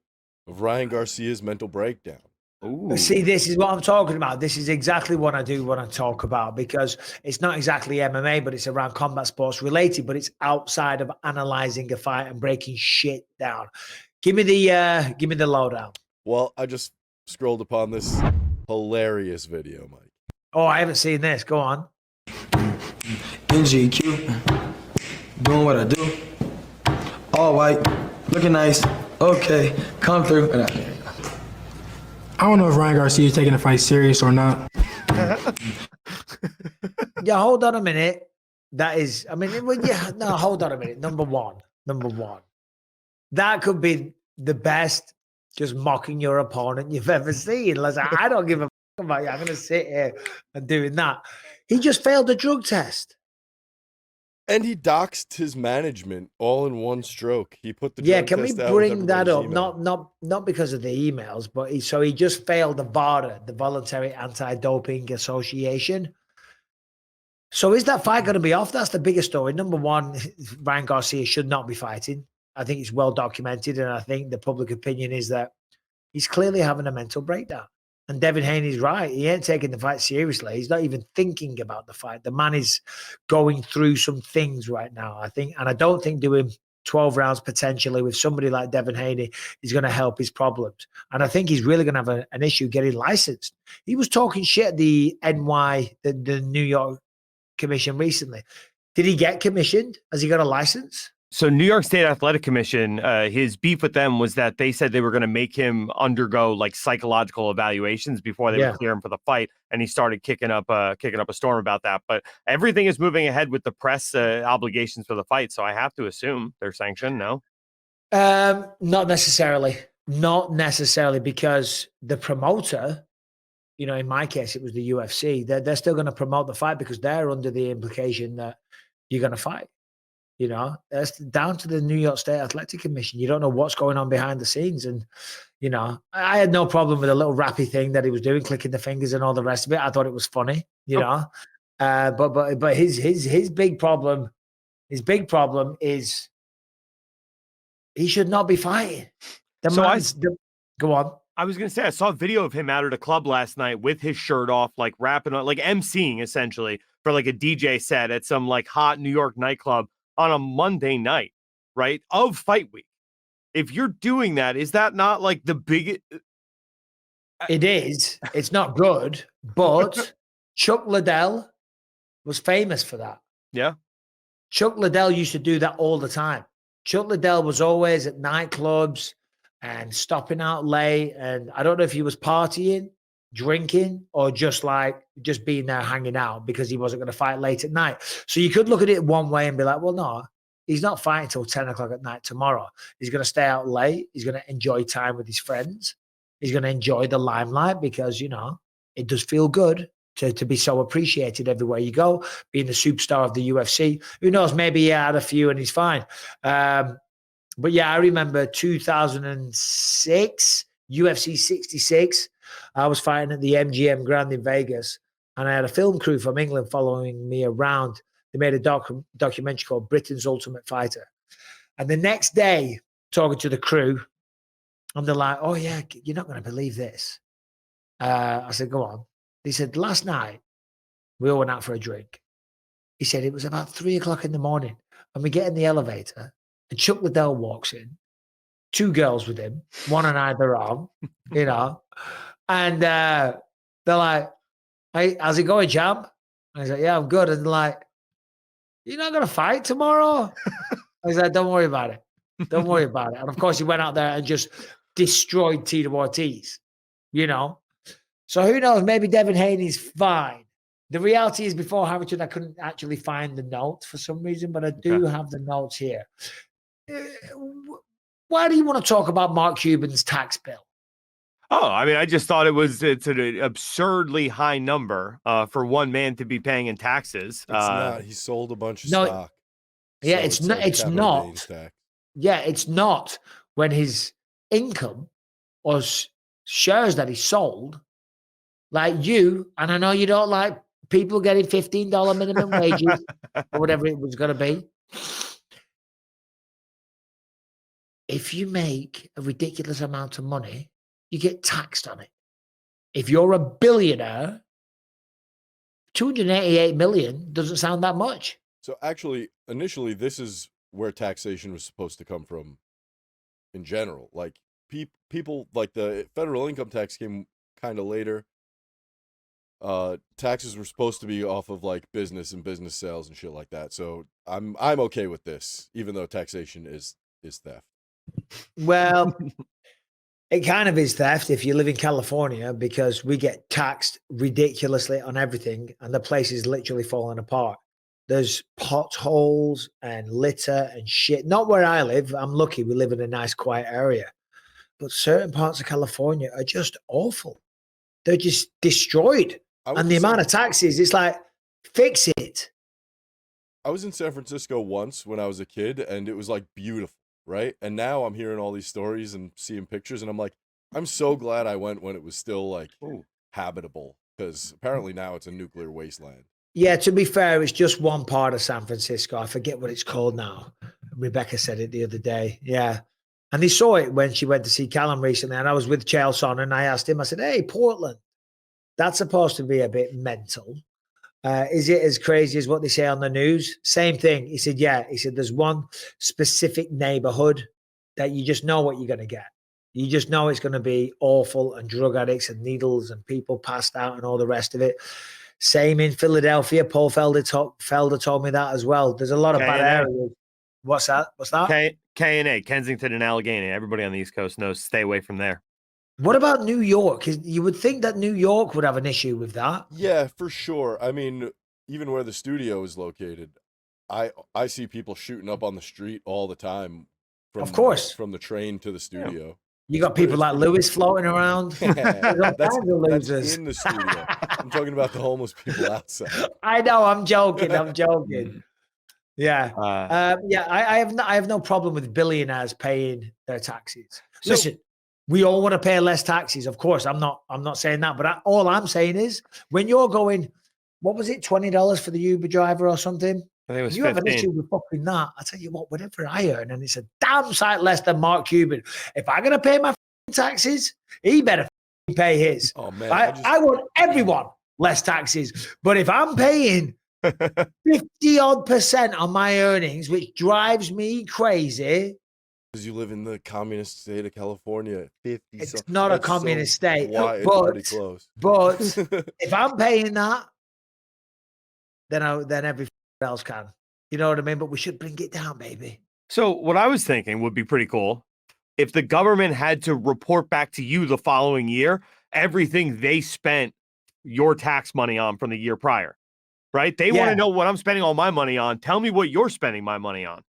of Ryan Garcia's mental breakdown. Ooh. See, this is what I'm talking about. This is exactly what I do want to talk about, because it's not exactly MMA, but it's around combat sports related, but it's outside of analyzing a fight and breaking shit down. Give me the lowdown. Well, I just scrolled upon this hilarious video, Mike. Oh, I haven't seen this. Go on. NGQ, doing what I do. All white, looking nice. Okay, come through. I don't know if Ryan Garcia is taking the fight serious or not. Yeah, hold on a minute. Hold on a minute. Number one. That could be the best just mocking your opponent you've ever seen. Listen, I don't give a fuck about you. I'm going to sit here and doing that. He just failed the drug test. And he doxed his management all in one stroke. He put the Yeah, drug can we test out with bring that up? everybody's Not because of the emails, but he just failed the VADA, the Voluntary Anti-Doping Association. So is that fight going to be off? That's the biggest story. Number one, Ryan Garcia should not be fighting. I think it's well documented, and I think the public opinion is that he's clearly having a mental breakdown. And Devin Haney's right. He ain't taking the fight seriously. He's not even thinking about the fight. The man is going through some things right now, I think. And I don't think doing 12 rounds potentially with somebody like Devin Haney is going to help his problems. And I think he's really going to have an issue getting licensed. He was talking shit at the the New York Commission recently. Did he get commissioned? Has he got a license? So New York State Athletic Commission, his beef with them was that they said they were going to make him undergo like psychological evaluations before they would clear him for the fight, and he started kicking up a storm about that. But everything is moving ahead with the press obligations for the fight, so I have to assume they're sanctioned. No, not necessarily, because the promoter, in my case, it was the UFC. They're still going to promote the fight because they're under the implication that you're going to fight. That's down to the New York State Athletic Commission. You don't know what's going on behind the scenes. And, I had no problem with a little rappy thing that he was doing, clicking the fingers and all the rest of it. I thought it was funny, but his big problem is he should not be fighting. Go on. I was going to say, I saw a video of him out at a club last night with his shirt off, like rapping, like emceeing essentially for like a DJ set at some like hot New York nightclub on a Monday night, right? Of fight week. If you're doing that, is that not like the biggest? It is. It's not good, but Chuck Liddell was famous for that. Yeah. Chuck Liddell used to do that all the time. Chuck Liddell was always at nightclubs and stopping out late. And I don't know if he was partying, drinking, or just being there hanging out because he wasn't going to fight late at night. So you could look at it one way and be like, well, no, he's not fighting till 10 o'clock at night tomorrow. He's going to stay out late. He's going to enjoy time with his friends. He's going to enjoy the limelight because, it does feel good to be so appreciated everywhere you go, being the superstar of the UFC. Who knows? Maybe he had a few and he's fine. But yeah, I remember 2006, UFC 66. I was fighting at the MGM Grand in Vegas, and I had a film crew from England following me around. They made a documentary called Britain's Ultimate Fighter. And the next day, talking to the crew, and they're like, oh yeah, you're not going to believe this. I said, go on. They said, last night, we all went out for a drink. He said, it was about 3 o'clock in the morning, and we get in the elevator, and Chuck Liddell walks in, 2 girls with him, one on either arm, and They're like, "Hey, how's it going, champ?" I was like, "Yeah, I'm good." And they're like, "You're not gonna fight tomorrow?" I was like, "Don't worry about it. Don't worry about it." And of course, he went out there and just destroyed Tito Ortiz. You know, so who knows? Maybe Devin Haney's fine. The reality is, before Harrington, I couldn't actually find the notes for some reason, but I do have the notes here. Why do you want to talk about Mark Cuban's tax bill? Oh, I mean, I just thought it's an absurdly high number for one man to be paying in taxes. It's not. He sold a bunch of No, stock. Yeah, so it's not. like It's capital not. gains tax. Yeah, it's not when his income or shares that he sold, like you, and I know you don't like people getting $15 minimum wages or whatever it was going to be. If you make a ridiculous amount of money, you get taxed on it. If you're a billionaire, 288 million doesn't sound that much. So actually, initially, this is where taxation was supposed to come from in general. Like people, like the federal income tax came kind of later. Taxes were supposed to be off of like business and business sales and shit like that. So I'm okay with this, even though taxation is theft. Well, it kind of is theft if you live in California, because we get taxed ridiculously on everything and the place is literally falling apart. There's potholes and litter and shit. Not where I live. I'm lucky we live in a nice, quiet area. But certain parts of California are just awful. They're just destroyed. And the amount of taxes, it's like, fix it. I was in San Francisco once when I was a kid, and it was like beautiful, right? And now I'm hearing all these stories and seeing pictures, and I'm like, I'm so glad I went when it was still like habitable, because apparently now it's a nuclear wasteland. Yeah, to be fair, it's just one part of San Francisco. I forget what it's called now. Rebecca said it the other day. Yeah. And they saw it when she went to see Callum recently. And I was with Chael Sonnen, and I asked him, I said, "Hey, Portland, that's supposed to be a bit mental. Is it as crazy as what they say on the news?" Same thing. He said, yeah. He said, there's one specific neighborhood that you just know what you're going to get. You just know it's going to be awful, and drug addicts and needles and people passed out and all the rest of it. Same in Philadelphia. Paul Felder told me that as well. There's a lot of bad areas. What's that? K&A, Kensington and Allegheny. Everybody on the East Coast knows, stay away from there. What about New York? You would think that New York would have an issue with that. Yeah, for sure. I mean, even where the studio is located, I see people shooting up on the street all the time. Of course. From the train to the studio. You got people like Lewis floating around. That's in the studio. I'm talking about the homeless people outside. I know. I'm joking. I'm joking. Yeah. I have no problem with billionaires paying their taxes. Listen, we all want to pay less taxes. Of course, I'm not saying that. But all I'm saying is, when you're going, what was it, $20 for the Uber driver or something? I think it was you 15. have an issue with fucking that. I tell you what, whatever I earn, and it's a damn sight less than Mark Cuban. If I'm going to pay my taxes, he better pay his. Oh, man. I want everyone less taxes. But if I'm paying 50% on my earnings, which drives me crazy. Because you live in the communist state of California. It's not a communist state. It's but pretty close. But if I'm paying that, then every else can. You know what I mean? But we should bring it down, baby. So what I was thinking would be pretty cool if the government had to report back to you the following year everything they spent your tax money on from the year prior, right? They want to know what I'm spending all my money on. Tell me what you're spending my money on.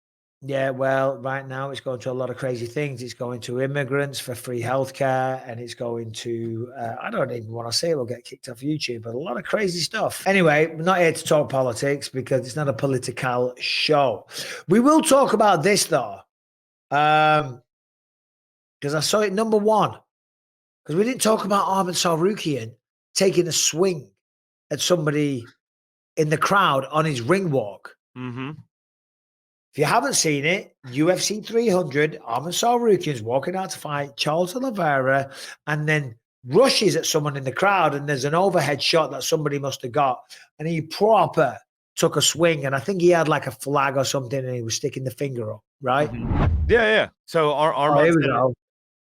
Yeah, well, right now it's going to a lot of crazy things. It's going to immigrants for free healthcare, and it's going to, I don't even want to say we'll get kicked off YouTube, but a lot of crazy stuff. Anyway, we're not here to talk politics because it's not a political show. We will talk about this, though, because I saw it number one, because we didn't talk about Arman Tsarukyan taking a swing at somebody in the crowd on his ring walk. Mm-hmm. If you haven't seen it, UFC 300, Arman Tsarukyan's walking out to fight Charles Oliveira and then rushes at someone in the crowd, and there's an overhead shot that somebody must have got, and he proper took a swing, and I think he had like a flag or something, and he was sticking the finger up, right? Mm-hmm. Yeah. So Arman, here we go.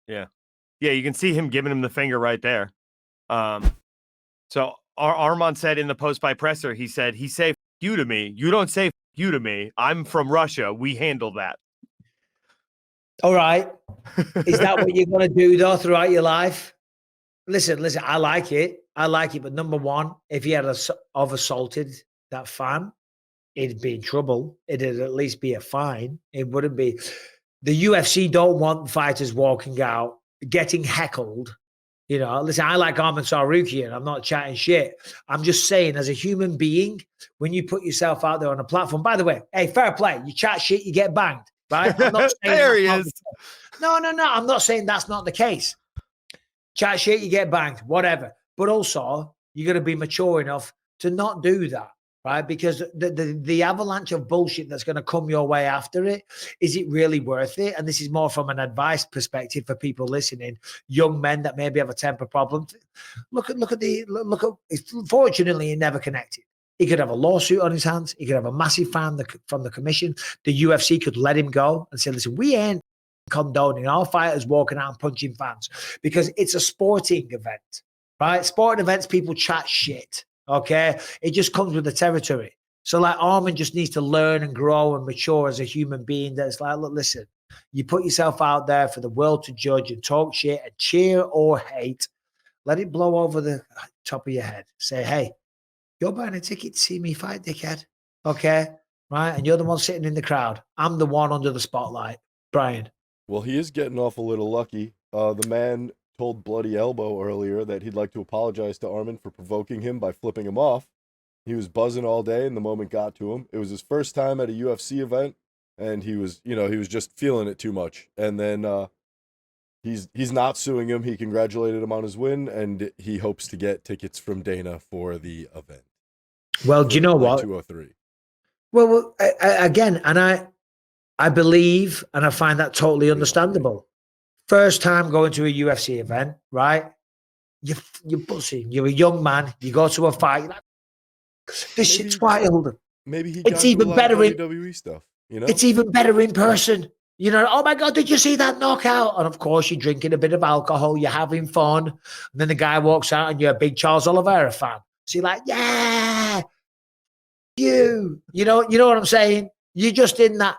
Yeah, you can see him giving him the finger right there. So Armand said in the post-fight presser, he said, he say you to me. You don't say you to me. I'm from Russia. We handle that. All right. Is that what you're going to do, though, throughout your life? Listen, I like it. But number one, if he had assaulted that fan, it'd be in trouble. It'd at least be a fine. It wouldn't be. The UFC don't want fighters walking out, getting heckled. You know, listen, I like Arman Tsarukyan. I'm not chatting shit. I'm just saying, as a human being, when you put yourself out there on a platform, by the way, hey, fair play. You chat shit, you get banged, right? I'm not saying there he is. No. I'm not saying that's not the case. Chat shit, you get banged, whatever. But also, you got to be mature enough to not do that, right? Because the avalanche of bullshit that's going to come your way after it, is it really worth it? And this is more from an advice perspective for people listening, young men that maybe have a temper problem. Look at. Fortunately, he never connected. He could have a lawsuit on his hands. He could have a massive fine from the commission. The UFC could let him go and say, listen, we ain't condoning our fighters walking out and punching fans, because it's a sporting event, right? Sporting events, people chat shit. Okay. It just comes with the territory. So like Arman just needs to learn and grow and mature as a human being. That's like, look, listen, you put yourself out there for the world to judge and talk shit and cheer or hate. Let it blow over the top of your head. Say, hey, you're buying a ticket to see me fight, dickhead. Okay. Right. And you're the one sitting in the crowd. I'm the one under the spotlight. Brian. Well, he is getting off a little lucky. The man told Bloody Elbow earlier that he'd like to apologize to Arman for provoking him by flipping him off. He was buzzing all day and the moment got to him. It was his first time at a UFC event and he was just feeling it too much. And then he's not suing him. He congratulated him on his win and he hopes to get tickets from Dana for the event. Well, do you know what? 203. Well, again, and I believe, and I find that totally understandable. First time going to a UFC event, right? You're buzzing. You're a young man. You go to a fight. You're like, this shit's wild. Maybe it's even better in WWE stuff. You know, it's even better in person. You know, oh my God, did you see that knockout? And of course, you're drinking a bit of alcohol. You're having fun. And then the guy walks out, and you're a big Charles Oliveira fan. So you're like, yeah, you know what I'm saying? You're just in that.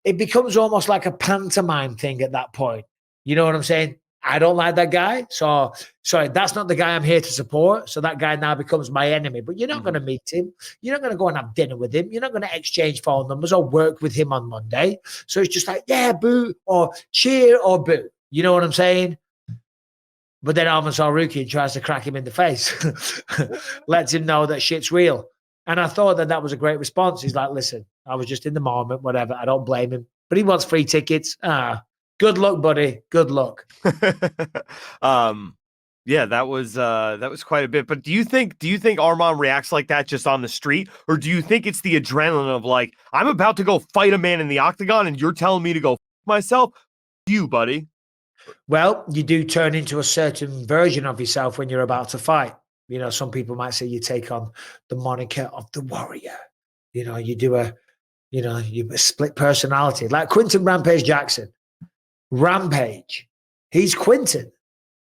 It becomes almost like a pantomime thing at that point. You know what I'm saying? I don't like that guy. So, sorry, that's not the guy I'm here to support. So that guy now becomes my enemy. But you're not going to meet him. You're not going to go and have dinner with him. You're not going to exchange phone numbers or work with him on Monday. So it's just like, yeah, boo, or cheer or boo. You know what I'm saying? But then Arman Tsarukyan tries to crack him in the face. Lets him know that shit's real. And I thought that was a great response. He's like, listen, I was just in the moment, whatever. I don't blame him. But he wants free tickets. Good luck, buddy. Good luck. Yeah, that was quite a bit. But do you think Arman reacts like that just on the street? Or do you think it's the adrenaline of like, I'm about to go fight a man in the octagon and you're telling me to go myself? You, buddy. Well, you do turn into a certain version of yourself when you're about to fight. You know, some people might say you take on the moniker of the warrior. You know, you do you split personality. Like Quinton Rampage Jackson. Rampage. He's Quinton,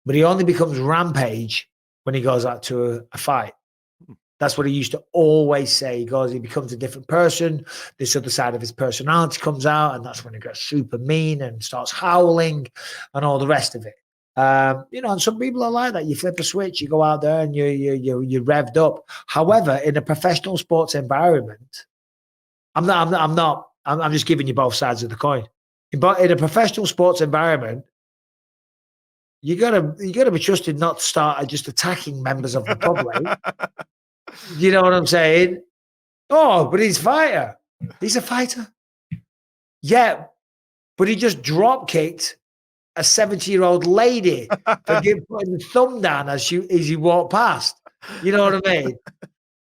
but he only becomes Rampage when he goes out to a fight. That's what he used to always say. He becomes a different person. This other side of his personality comes out, and that's when he gets super mean and starts howling and all the rest of it. And some people are like that. You flip a switch, you go out there and you're revved up. However, in a professional sports environment, I'm just giving you both sides of the coin. But in a professional sports environment, you gotta be trusted not to start just attacking members of the public. You know what I'm saying? Oh, but he's a fighter. He's a fighter. Yeah, but he just drop kicked a 70-year-old lady for putting the thumb down as he walked past. You know what I mean?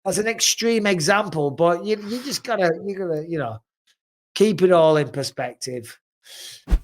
That's an extreme example, but you just gotta keep it all in perspective.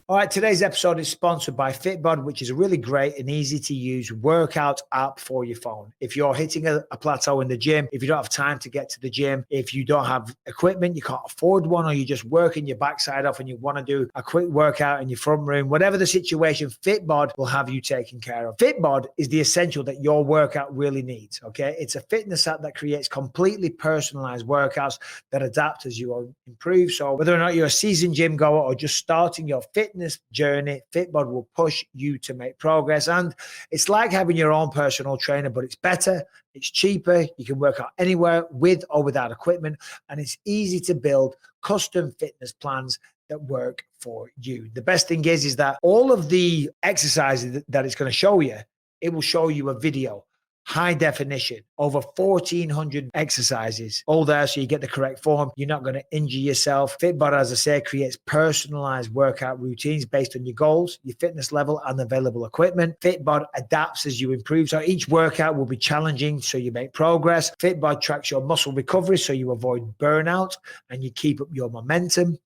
All right, today's episode is sponsored by Fitbod, which is a really great and easy to use workout app for your phone. If you're hitting a plateau in the gym, if you don't have time to get to the gym, if you don't have equipment, you can't afford one, or you're just working your backside off and you want to do a quick workout in your front room, whatever the situation, Fitbod will have you taken care of. Fitbod is the essential that your workout really needs, okay? It's a fitness app that creates completely personalized workouts that adapt as you improve. So whether or not you're a seasoned gym goer or just starting your fitness journey, Fitbod will push you to make progress. And it's like having your own personal trainer, but it's better, it's cheaper, you can work out anywhere with or without equipment, and it's easy to build custom fitness plans that work for you. The best thing is that all of the exercises that it's going to show you, it will show you a video, high definition, over 1,400 exercises, all there so you get the correct form. You're not going to injure yourself. Fitbod, as I say, creates personalized workout routines based on your goals, your fitness level, and available equipment. Fitbod adapts as you improve. So each workout will be challenging so you make progress. Fitbod tracks your muscle recovery so you avoid burnout and you keep up your momentum.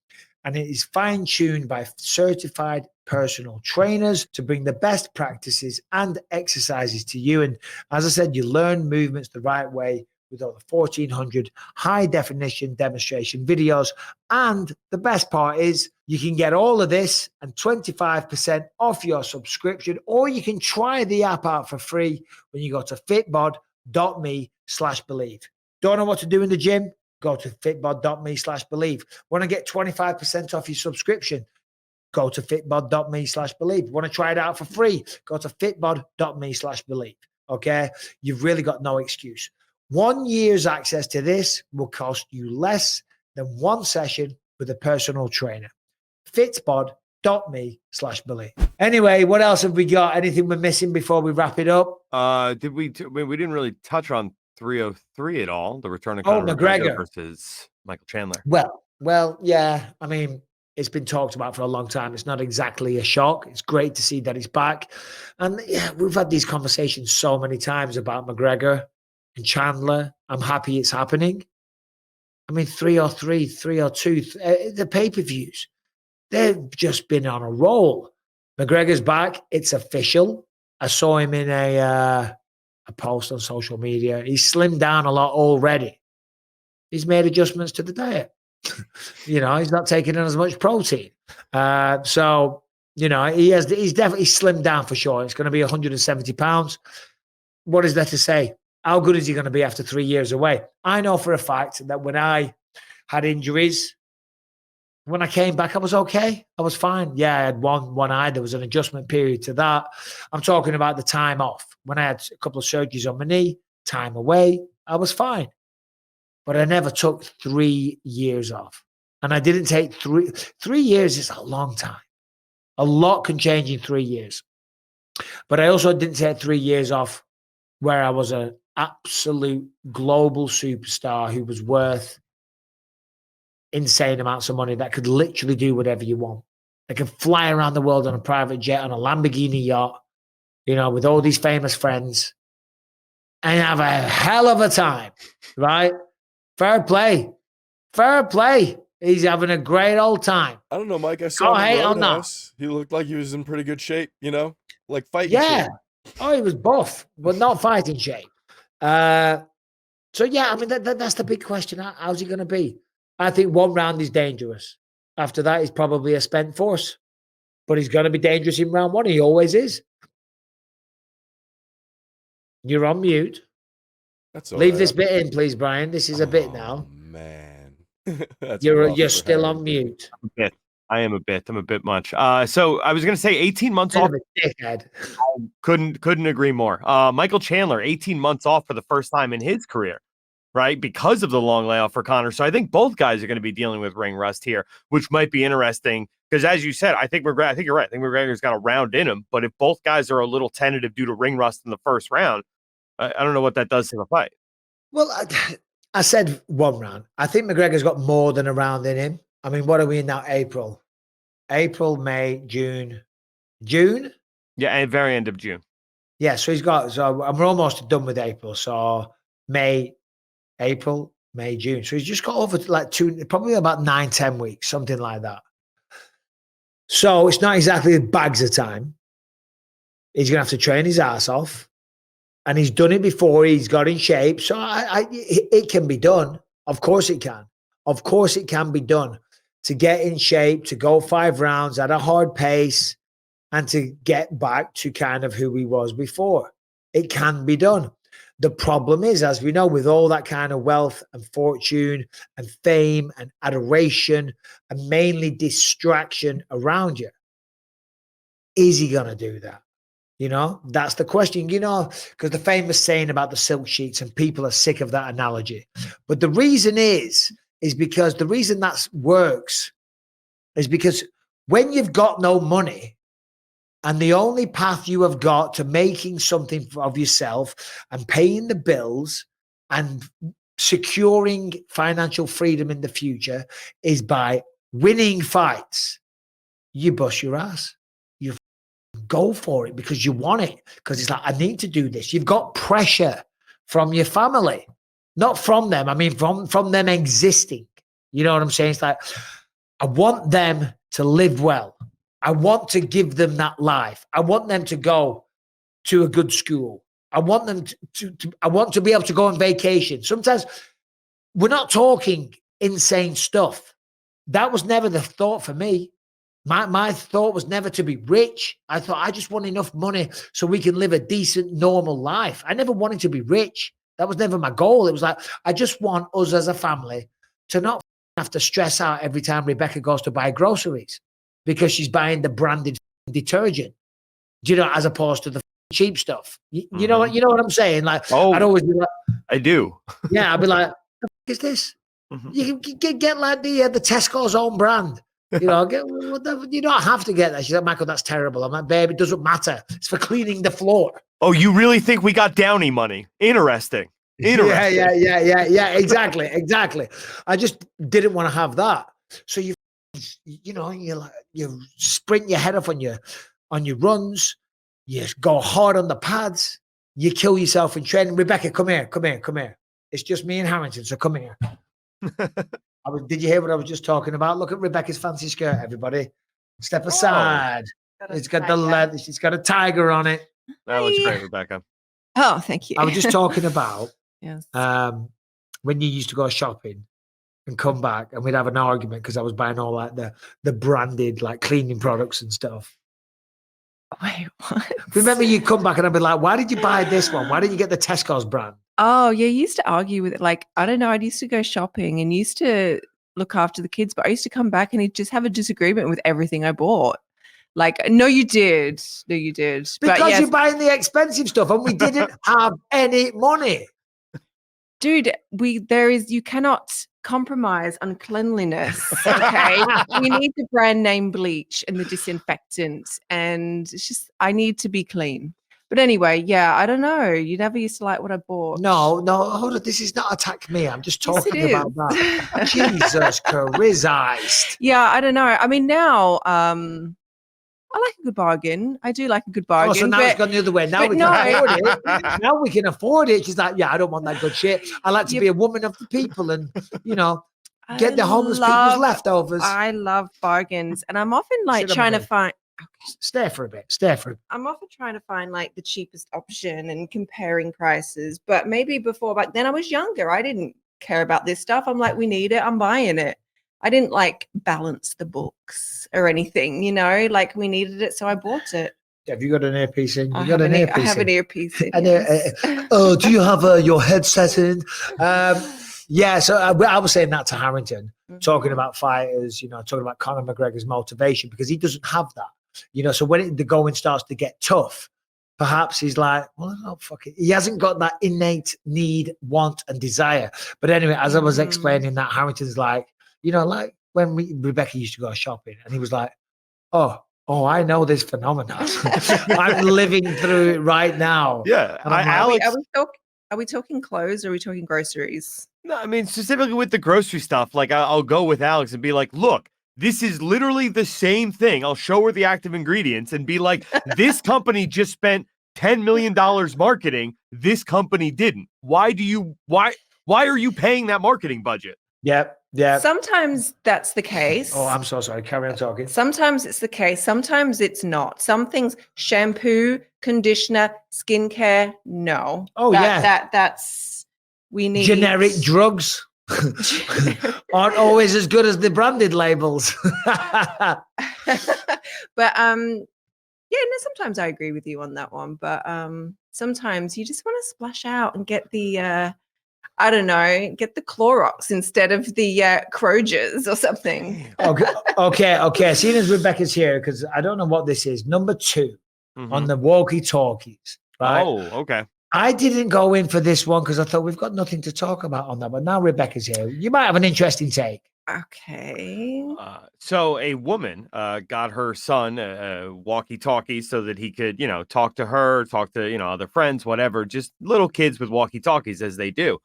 And it is fine-tuned by certified personal trainers to bring the best practices and exercises to you. And as I said, you learn movements the right way with over 1,400 high-definition demonstration videos. And the best part is you can get all of this and 25% off your subscription, or you can try the app out for free when you go to fitbod.me/believe. Don't know what to do in the gym? Go to fitbod.me/believe. Want to get 25% off your subscription? Go to fitbod.me/believe. Want to try it out for free? Go to fitbod.me/believe. Okay. You've really got no excuse. 1 year's access to this will cost you less than one session with a personal trainer. Fitbod.me/believe. Anyway, what else have we got? Anything we're missing before we wrap it up? We didn't really touch on 303 at all. The return of Conor McGregor versus Michael Chandler. Well, yeah. I mean, it's been talked about for a long time. It's not exactly a shock. It's great to see that he's back. And yeah, we've had these conversations so many times about McGregor and Chandler. I'm happy it's happening. I mean, 303, 302, the pay-per-views, they've just been on a roll. McGregor's back. It's official. I saw him in a post on social media. He's slimmed down a lot already. He's made adjustments to the diet. He's not taking in as much protein. So, he's definitely slimmed down for sure. It's going to be 170 pounds. What is there to say? How good is he going to be after 3 years away? I know for a fact that when I had injuries, when I came back, I was okay. I was fine. Yeah, I had one eye. There was an adjustment period to that. I'm talking about the time off. When I had a couple of surgeries on my knee, time away, I was fine. But I never took 3 years off. And I didn't take 3 years is a long time. A lot can change in 3 years. But I also didn't take 3 years off where I was an absolute global superstar who was worth insane amounts of money, that could literally do whatever you want. They could fly around the world on a private jet, on a Lamborghini yacht, with all these famous friends and have a hell of a time, right? Fair play. He's having a great old time. I don't know, Mike. I saw him in Roadhouse. He looked like he was in pretty good shape, like fighting shape. Oh, he was buff, but not fighting shape. So, yeah, I mean, that's the big question. How's he going to be? I think 1 round is dangerous. After that, he's probably a spent force. But he's going to be dangerous in round 1. He always is. You're on mute. That's all Leave right. this bit in, please, Brian. This is a bit now. Man. You're still on mute. I am a bit. I'm a bit much. So I was going to say 18 months off. Dickhead. Couldn't agree more. Michael Chandler, 18 months off for the first time in his career, right? Because of the long layoff for Conor. So I think both guys are going to be dealing with ring rust here, which might be interesting. Because as you said, I think you're right. I think McGregor's got a round in him. But if both guys are a little tentative due to ring rust in the first round, I don't know what that does to the fight. Well, I said 1 round. I think McGregor's got more than a round in him. I mean, what are we in now? April, May, June? Yeah, at the very end of June. Yeah, so we're almost done with April. So April, May, June. So he's just got over like probably about 9-10 weeks, something like that. So it's not exactly bags of time. He's going to have to train his ass off. And he's done it before. He's got in shape. So it can be done. Of course it can. Of course it can be done. To get in shape, to go 5 rounds at a hard pace, and to get back to kind of who he was before. It can be done. The problem is, as we know, with all that kind of wealth and fortune and fame and adoration and mainly distraction around you, is he going to do that? You know, that's the question, you know, because the famous saying about the silk sheets, and people are sick of that analogy. But the reason is because the reason that works is because when you've got no money, and the only path you have got to making something of yourself and paying the bills and securing financial freedom in the future is by winning fights, you bust your ass. You go for it because you want it. Because it's like, I need to do this. You've got pressure from your family, not from them. I mean, from them existing. You know what I'm saying? It's like, I want them to live well. I want to give them that life. I want them to go to a good school. I want them I want to be able to go on vacation. Sometimes we're not talking insane stuff. That was never the thought for me. My thought was never to be rich. I thought I just want enough money so we can live a decent, normal life. I never wanted to be rich. That was never my goal. It was like, I just want us as a family to not have to stress out every time Rebecca goes to buy groceries, because she's buying the branded detergent, do you know, as opposed to the cheap stuff. You know what I'm saying? Like, I'd always be like, I do. Yeah, I'd be like, the fuck is this? You can get like the Tesco's own brand. You know, you don't have to get that. She's like, Michael, that's terrible. I'm like, babe, it doesn't matter. It's for cleaning the floor. Oh, you really think we got Downey money? Interesting. Yeah. Exactly. I just didn't want to have that. So you sprint your head off on your runs. You go hard on the pads. You kill yourself in training. Rebecca, come here. It's just me and Harrington, so come here. Did you hear what I was just talking about? Look at Rebecca's fancy skirt, everybody. Step aside. It's got the leather. She's got a tiger on it. That looks great, Rebecca. Oh, thank you. I was just talking about yes. When you used to go shopping and come back, and we'd have an argument because I was buying all like the branded like cleaning products and stuff. Wait, what? Remember, you come back and I'd be like, why did you buy this one? Why did you get the Tesco's brand? Oh, yeah. You used to argue with it. Like, I don't know. I used to go shopping and used to look after the kids, but I used to come back and he'd just have a disagreement with everything I bought. Like, no, you did. Because yes. you're buying the expensive stuff and we didn't have any money. Dude, you cannot compromise on cleanliness. Okay. You need the brand name bleach and the disinfectant. And it's just, I need to be clean. But anyway, yeah, I don't know. You never used to like what I bought. No, hold on. This is not attack me. I'm just Yes, talking about that. Jesus Christ. Yeah, I don't know. I mean, now, I like a good bargain. I do like a good bargain. Oh, so now it's gone the other way. Now we can afford it. Now we can afford it. She's like, yeah, I don't want that good shit. I like to be a woman of the people and, get the homeless people's leftovers. I love bargains. And I'm often like trying to find. Stare for a bit. I'm often trying to find like the cheapest option and comparing prices. But maybe back then I was younger. I didn't care about this stuff. I'm like, we need it. I'm buying it. I didn't like balance the books or anything, like we needed it. So I bought it. Have you got an earpiece in? I have an earpiece in. Do you have your headset in? Yeah, so I was saying that to Harrington, talking about fighters, talking about Conor McGregor's motivation, because he doesn't have that. So when the going starts to get tough, perhaps he's like, well, no, fuck it. He hasn't got that innate need, want, and desire. But anyway, as I was explaining that, Harrington's like, like when Rebecca used to go shopping, and he was like, oh, I know this phenomenon. I'm living through it right now. Yeah. Are we talking clothes or are we talking groceries? No, I mean, specifically with the grocery stuff, like I'll go with Alex and be like, look, this is literally the same thing. I'll show her the active ingredients and be like, this company just spent $10 million marketing. This company didn't. Why are you paying that marketing budget? Yep. Yeah. Sometimes that's the case. Oh, I'm so sorry. Carry on talking. Sometimes it's the case. Sometimes it's not. Some things, shampoo, conditioner, skincare, no. Oh, yeah. That's we need Generic drugs aren't always as good as the branded labels. But yeah, no, sometimes I agree with you on that one. But sometimes you just want to splash out and get the I don't know, get the Clorox instead of the Krogers or something. Okay. Seeing as Rebecca's here, because I don't know what this is. Number 2 on the walkie-talkies. Right? Oh, okay. I didn't go in for this one because I thought we've got nothing to talk about on that. But now Rebecca's here. You might have an interesting take. Okay. So a woman got her son walkie-talkie so that he could, talk to her, talk to, other friends, whatever, just little kids with walkie-talkies as they do.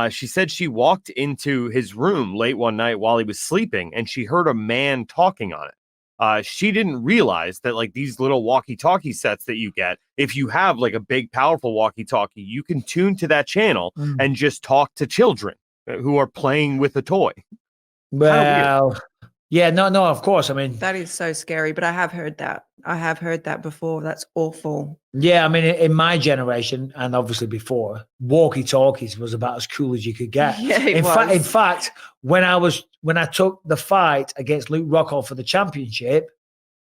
She said she walked into his room late one night while he was sleeping and she heard a man talking on it. She didn't realize that like these little walkie-talkie sets that you get, if you have like a big, powerful walkie-talkie, you can tune to that channel and just talk to children who are playing with a toy. Well, yeah, no, of course. I mean, that is so scary, but I have heard that. I have heard that before. That's awful. Yeah, I mean, in my generation and obviously before, walkie-talkies was about as cool as you could get. Yeah, in fact, when I took the fight against Luke Rockhold for the championship,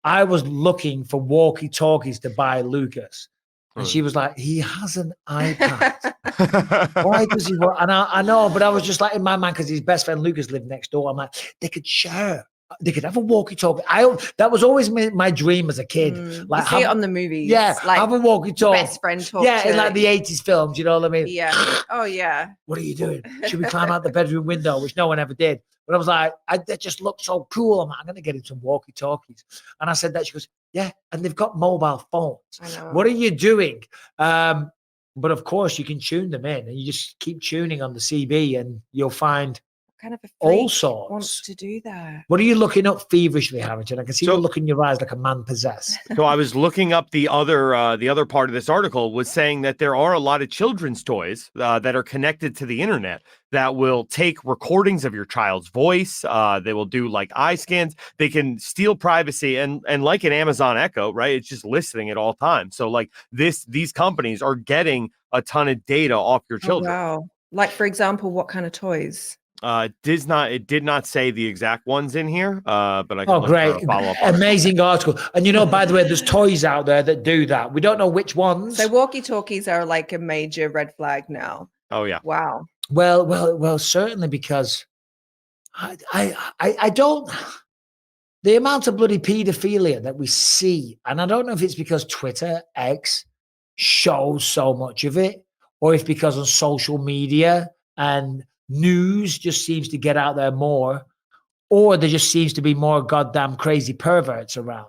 I was looking for walkie-talkies to buy Lucas. And she was like, he has an iPad. Why does he want? And I know, but I was just like in my mind, because his best friend Lucas lived next door. I'm like, they could share. They could have a walkie-talkie. That was always my dream as a kid. Like, you see it on the movies. Yeah, like have a walkie-talkie. Best friend talk. Yeah, in like the 80s films, you know what I mean? Yeah. Oh, yeah. What are you doing? Should we climb out the bedroom window? Which no one ever did. But I was like, that just looked so cool. I'm going to get him some walkie-talkies. And I said that. She goes, yeah, and they've got mobile phones. I know. What are you doing? But of course, you can tune them in, and you just keep tuning on the CB, and you'll find kind of a all freak sorts. Wants to do that. What are you looking up feverishly, Harrington? I can see you look in your eyes like a man possessed. So I was looking up the other part of this article was saying that there are a lot of children's toys that are connected to the internet that will take recordings of your child's voice. They will do like eye scans. They can steal privacy and like an Amazon Echo, right? It's just listening at all times. So like these companies are getting a ton of data off your children. Oh, wow. Like for example, what kind of toys? It did not say the exact ones in here, but I can great. Follow up. Amazing article. And by the way, there's toys out there that do that. We don't know which ones. So walkie-talkies are like a major red flag now. Oh yeah. Wow. Well, certainly because I don't. The amount of bloody pedophilia that we see, and I don't know if it's because Twitter, X, shows so much of it, or if because on social media and news just seems to get out there more, or there just seems to be more goddamn crazy perverts around,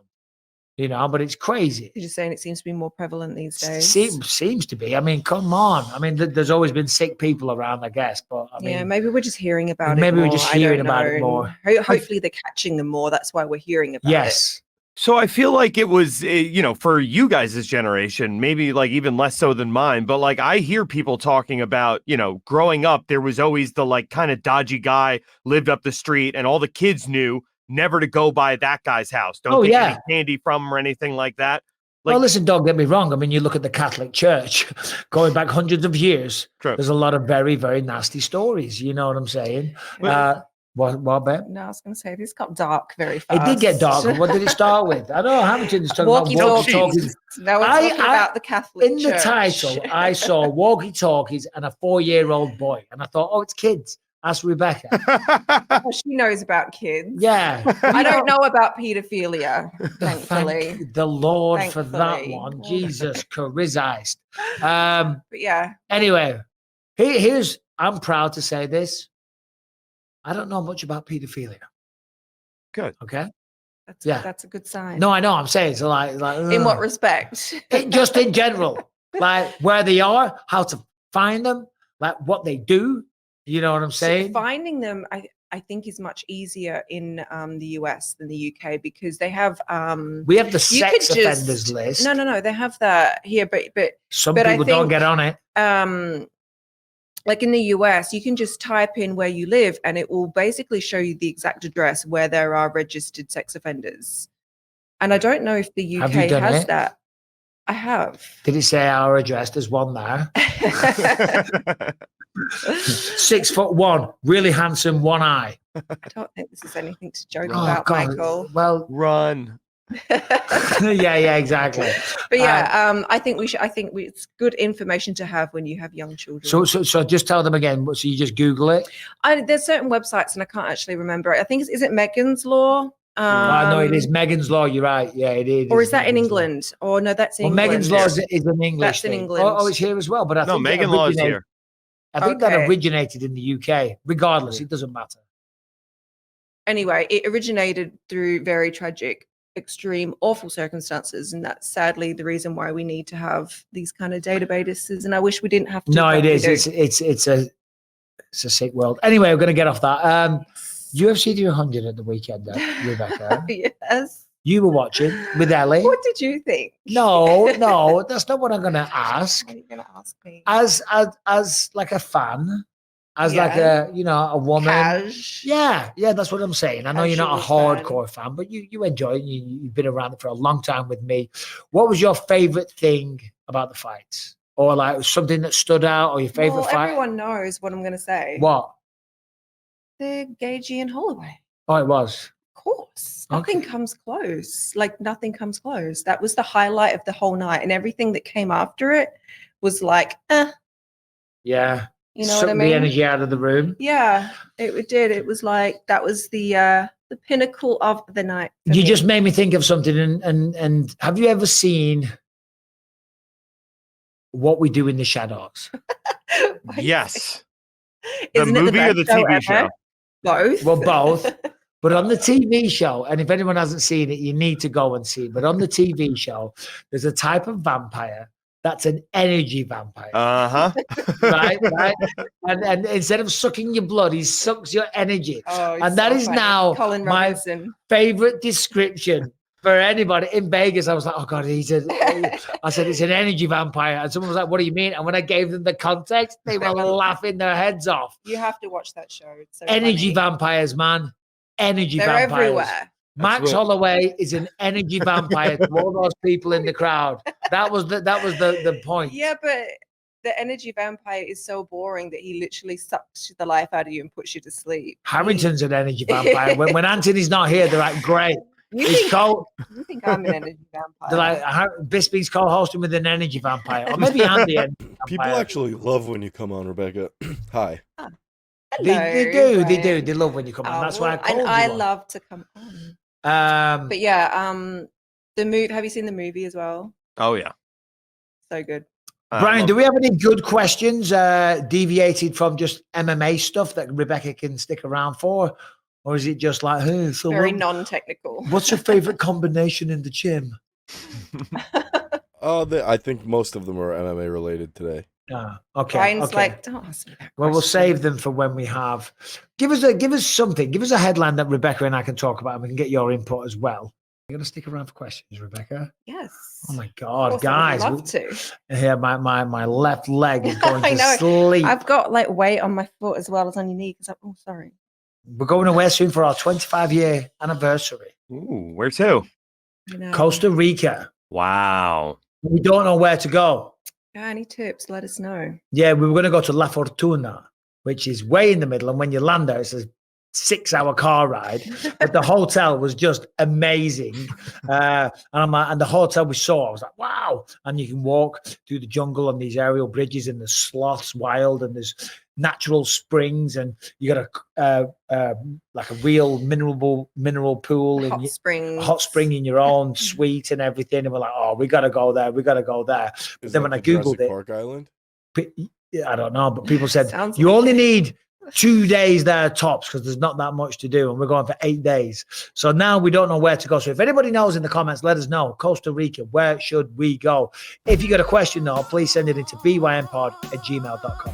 but it's crazy. You're just saying it seems to be more prevalent these days. Seems to be. I mean, come on. I mean, there's always been sick people around, I guess, but I mean, maybe we're just hearing about it. Maybe more. we're just hearing about it more. Hopefully they're catching them more. That's why we're hearing about it. Yes. So I feel like it was, for you guys' generation, maybe like even less so than mine, but like I hear people talking about, growing up, there was always the like kind of dodgy guy lived up the street and all the kids knew never to go by that guy's house. Don't get any candy from him or anything like that. Like, well, listen, don't get me wrong. I mean, you look at the Catholic Church going back hundreds of years. True. There's a lot of very, very nasty stories. You know what I'm saying? What, babe? No, I was going to say this got dark very fast. It did get darker. What did it start with? I know Hamilton's talking about walkie-talkies. Now we're talking about the Catholic Church. In the title, I saw walkie-talkies and a 4-year-old boy, and I thought, oh, it's kids. Ask Rebecca. Well, she knows about kids. Yeah. I don't know about pedophilia, thankfully. Thank the Lord for that one. Jesus Christ. But yeah. Anyway, I'm proud to say this. I don't know much about pedophilia. Good. Okay. That's a good sign. No, I know. I'm saying so. Like in what respect? Just in general, like where they are, how to find them, like what they do. You know what I'm saying? So finding them, I think, is much easier in the US than the UK because they have. We have the sex offenders list. No. They have that here, but some people don't get on it. like in the US, you can just type in where you live and it will basically show you the exact address where there are registered sex offenders. And I don't know if the Have you UK done has it? that. I have. Did it say our address? There's one there. 6'1", really handsome, one eye. I don't think this is anything to joke Oh, about, God. Michael. Well, Run. yeah, exactly. But yeah, I think it's good information to have when you have young children. So just tell them again. So you just Google it. There's certain websites and I can't actually remember it. I think is it Megan's Law? No, it is Megan's Law. You're right. Yeah, it is. Or is that in Megan's Law. England? Or no, that's in Well, England. Megan's Law is in English. That's in thing. England. Oh, it's here as well. But I think Megan Law is here. I think that Okay. originated in the UK. Regardless, it doesn't matter. Anyway, it originated through very tragic, extreme, awful circumstances, and that's sadly the reason why we need to have these kind of databases. And I wish we didn't have to. No, but it we is. do. It's a sick world. Anyway, we're going to get off that. UFC 300 at the weekend, Rebecca. Yes. You were watching with Ellie. What did you think? No, that's not what I'm going to ask. What are you going to ask me? As like a fan, as like Yeah. a woman. Cash. Yeah, that's what I'm saying. I know you're not a Casual fan. hardcore fan, but you enjoy it. You've been around it for a long time with me. What was your favorite thing about the fights? Or like something that stood out or your favorite Well, fight? everyone knows what I'm going to say. What? The Gagey and Holloway. Oh, it was. Of course. Nothing comes close. Like nothing comes close. That was the highlight of the whole night. And everything that came after it was like, Yeah. you know what I Sucked mean? the energy out of the room. Yeah, it did. It was like that was the pinnacle of the night. for You me. just made me think of something. And have you ever seen What We Do in the Shadows? Yes. The Isn't it movie or best the TV ever? show? Both. Well, both. But on the TV show, and if anyone hasn't seen it, you need to go and see it. But on the TV show, there's a type of vampire that's an energy vampire. right? And instead of sucking your blood, he sucks your energy. Oh, it's And that so is funny. now Colin my Robinson. favorite description for anybody in Vegas. I was like, oh God, I said, it's an energy vampire. And someone was like, what do you mean? And when I gave them the context, they were laughing their heads off. You have to watch that show. It's so Energy funny. vampires, man. Energy They're vampires. everywhere. Max Holloway is an energy vampire to all those people in the crowd. That was the point. Yeah, but the energy vampire is so boring that he literally sucks the life out of you and puts you to sleep. Harrington's an energy vampire. When Anthony's not here, they're like, great. You He's you think I'm an energy vampire? They're like, Bisping's co-hosting with an energy vampire, or maybe Andy. People actually love when you come on, Rebecca. Hi. They Hello, do. They love when you come on. That's why I called and you I on. love to come on. But yeah, the movie. Have you seen the movie as well? Oh, yeah. So good. Brian, do we have any good questions deviated from just MMA stuff that Rebecca can stick around for? Or is it just like, hey, so Very non-technical. what's your favorite combination in the gym? I think most of them are MMA related today. Okay. Brian's okay. like, don't ask me that Well, we'll question. save them for when we have. Give us something. Give us a headline that Rebecca and I can talk about, and we can get your input as well. You're gonna stick around for questions, Rebecca? Yes. Oh my Of God, course, guys! I'd love to. Here, my left leg is going I to know. sleep. I've got like weight on my foot as well as on your knee. Because oh, sorry. We're going away soon for our 25-year anniversary. Ooh, where to? I know. Costa Rica. Wow. We don't know where to go. Yeah, any tips? Let us know. Yeah, we were going to go to La Fortuna, which is way in the middle. And when you land there, it's a 6-hour car ride. But the hotel was just amazing. And the hotel we saw, I was like, wow. And you can walk through the jungle on these aerial bridges, and there's sloths wild, and there's natural springs, and you got like a real mineral pool and hot spring in your own suite and everything. And we're like, oh, we got to go there. But then when I Googled it, Park Island? I don't know, but people said Sounds you like only it. need 2 days there tops because there's not that much to do, and we're going for 8 days. So now we don't know where to go. So if anybody knows in the comments, let us know. Costa Rica, where should we go? If you got a question though, please send it into bympod@gmail.com.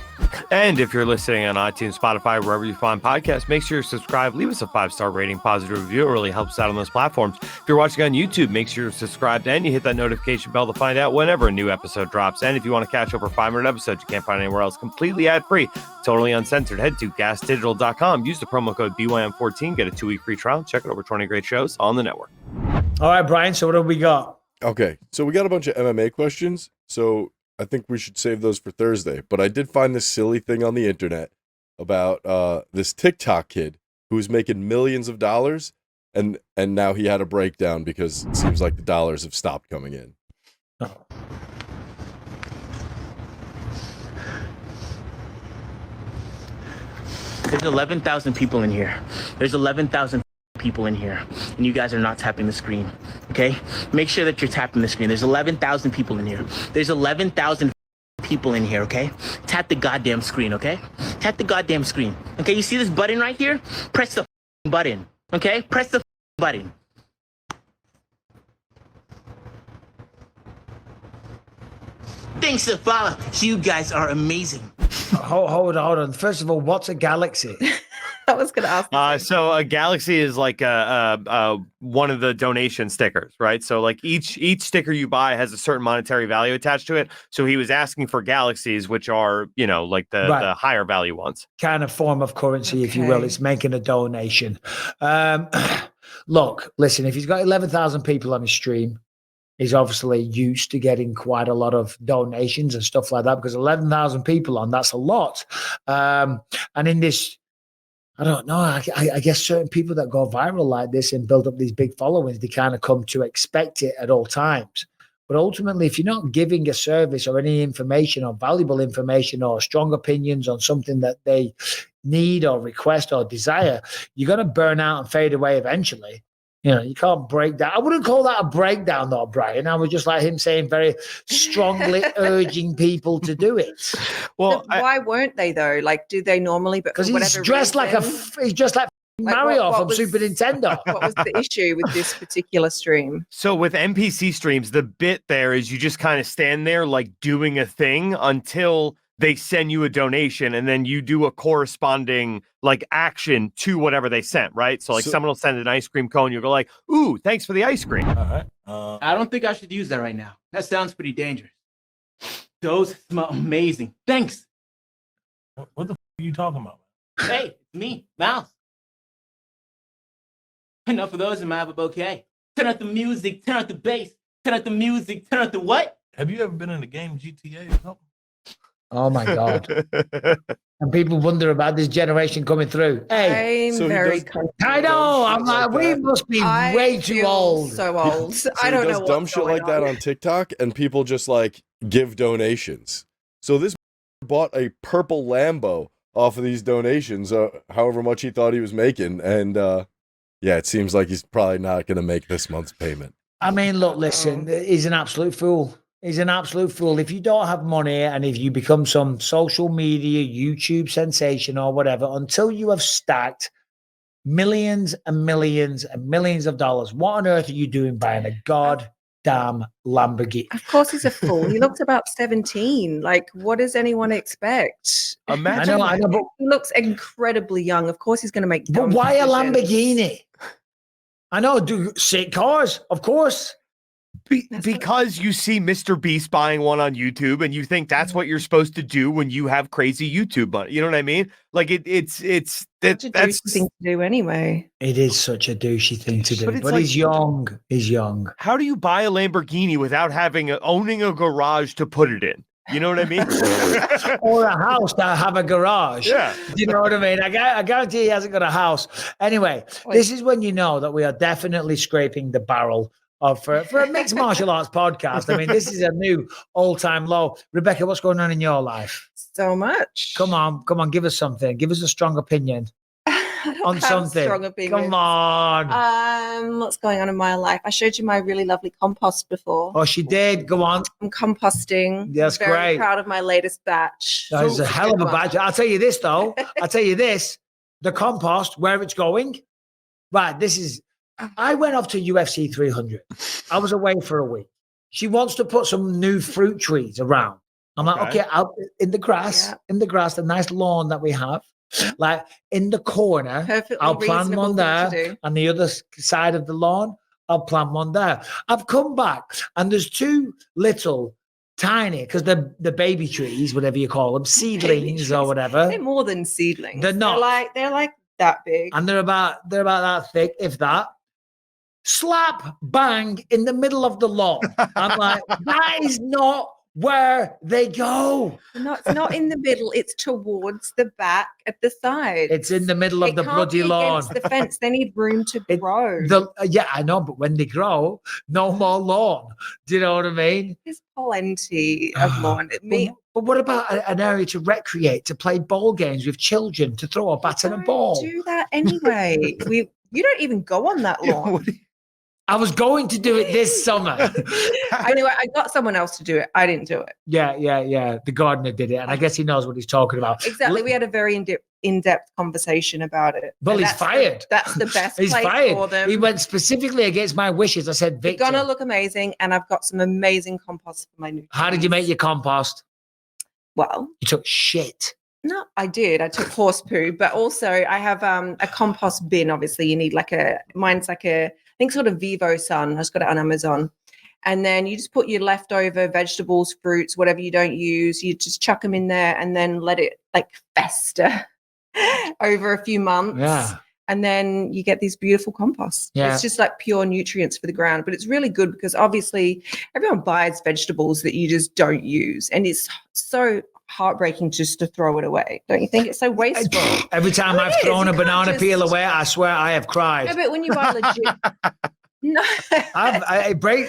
And if you're listening on iTunes, Spotify, wherever you find podcasts, make sure you subscribe. Leave us a 5-star rating, positive review. It really helps out on those platforms. If you're watching on YouTube, make sure you're subscribed and you hit that notification bell to find out whenever a new episode drops. And if you want to catch over 500 episodes you can't find anywhere else, completely ad-free, totally uncensored, head to gasdigital.com. Use the promo code BYM14. Get a 2-week free trial. Check out over 20 great shows on the network. All right, Brian. So what have we got? Okay, so we got a bunch of MMA questions. So I think we should save those for Thursday. But I did find this silly thing on the internet about this TikTok kid who's making millions of dollars, and now he had a breakdown because it seems like the dollars have stopped coming in. Oh. There's 11,000 people in here. There's 11,000 people in here, and you guys are not tapping the screen, okay? Make sure that you're tapping the screen. There's 11,000 people in here. There's 11,000 people in here, okay? Tap the goddamn screen, okay? Tap the goddamn screen. Okay, you see this button right here? Press the button, okay? Press the button. Thanks to follow. You guys are amazing. Hold on. First of all, what's a galaxy? I was going to ask. So a galaxy is like one of the donation stickers, right? So like each sticker you buy has a certain monetary value attached to it. So he was asking for galaxies, which are, you know, like the higher value ones. Kind of form of currency, if you will. It's making a donation. Look, listen, if he's got 11,000 people on his stream, he's obviously used to getting quite a lot of donations and stuff like that, because 11,000 people on, that's a lot. And in this, I don't know, I guess certain people that go viral like this and build up these big followings, they kind of come to expect it at all times. But ultimately, if you're not giving a service or any information or valuable information or strong opinions on something that they need or request or desire, you're going to burn out and fade away eventually. You know, you can't break down. I wouldn't call that a breakdown, though, Brian. I was just like him saying very strongly urging people to do it. Well, why weren't they though? Like, do they normally? Because he's dressed like Mario from Super Nintendo. What was the issue with this particular stream? So with NPC streams, the bit there is you just kind of stand there like doing a thing until they send you a donation, and then you do a corresponding like action to whatever they sent, right? So like someone will send an ice cream cone, you'll go like, ooh, thanks for the ice cream. All right. I don't think I should use that right now. That sounds pretty dangerous. Those smell amazing. Thanks. What the are you talking about? Hey, it's me, Mouse. Enough of those and I have a bouquet. Turn out the music, turn out the bass, turn out the music, turn out the what? Have you ever been in the game GTA or something? Oh my God. And people wonder about this generation coming through. Hey, I'm very I know. I'm like, we must be way too old. So old. So I don't he know does dumb what's shit going like that on. on TikTok, and people just like give donations. So this bought a purple Lambo off of these donations, however much he thought he was making, and yeah, it seems like he's probably not going to make this month's payment. I mean, look, listen, he's an absolute fool. He's an absolute fool. If you don't have money and if you become some social media, YouTube sensation or whatever, until you have stacked millions and millions and millions of dollars, what on earth are you doing buying a goddamn Lamborghini? Of course he's a fool. He looks about 17. Like, what does anyone expect? Imagine. I know, but he looks incredibly young. Of course he's going to make but dumb why a decisions. Lamborghini? I know, do sick cars, of course. Because you see Mr. Beast buying one on YouTube and you think that's what you're supposed to do when you have crazy YouTube money. You know what I mean? Like that's Such a douchey thing to do anyway. It is such a douchey thing to do. But it's But like- he's young. He's young. How do you buy a Lamborghini without owning a garage to put it in? You know what I mean? Or a house that have a garage. Yeah. You know what I mean? I guarantee he hasn't got a house. Anyway, this is when you know that we are definitely scraping the barrel of for a mixed martial arts podcast. I mean, this is a new all-time low. Rebecca, what's going on in your life? So much. Come on, give us something. Give us a strong opinion. on something. Strong opinions. Come on. What's going on in my life? I showed you my really lovely compost before. Oh, she did. Go on. I'm composting. That's I'm very great. proud of my latest batch. That is It's a hell of good a one. badge. I'll tell you this, though. I'll tell you this. The compost, where it's going. Right, this is... I went off to UFC 300. I was away for a week. She wants to put some new fruit trees around. I'm like, okay, out in the grass, the nice lawn that we have. Like in the corner, Perfectly I'll plant reasonable one thing there, to do. and the other side of the lawn, I'll plant one there. I've come back, and there's two little, tiny, because the baby trees, whatever you call them, seedlings or whatever. They're more than seedlings. They're not. They're like that big. And they're about that thick, if that. Slap bang in the middle of the lawn. I'm like, that is not where they go. It's not in the middle. It's towards the back at the side. It's in the middle of the bloody lawn. Against the fence. They need room to grow. Yeah, I know, but when they grow, no more lawn. Do you know what I mean? There's plenty of lawn. But what about an area to recreate, to play ball games with children, to throw a bat and a ball? Do that anyway. You don't even go on that lawn. I was going to do it this summer. Anyway, I got someone else to do it. I didn't do it. Yeah. The gardener did it, and I guess he knows what he's talking about. Exactly. We had a very in-depth conversation about it. Well, And he's fired. That's the best He's place fired. for them. He went specifically against my wishes. I said, They're Victor, gonna look amazing, and I've got some amazing compost for my new. how did you make your compost? Well, You took shit. no, I did. I took horse poo, but also I have a compost bin. Obviously, you need mine's like a, I think sort of Vivo Sun. I just got it on Amazon. And then you just put your leftover vegetables, fruits, whatever you don't use, you just chuck them in there and then let it like fester over a few months. Yeah. And then you get these beautiful composts. Yeah. It's just like pure nutrients for the ground, but it's really good because obviously everyone buys vegetables that you just don't use. And it's so heartbreaking just to throw it away. Don't you think? It's so wasteful. Every time I've thrown a banana peel away, I swear I have cried. No, but when you buy legit, no, I break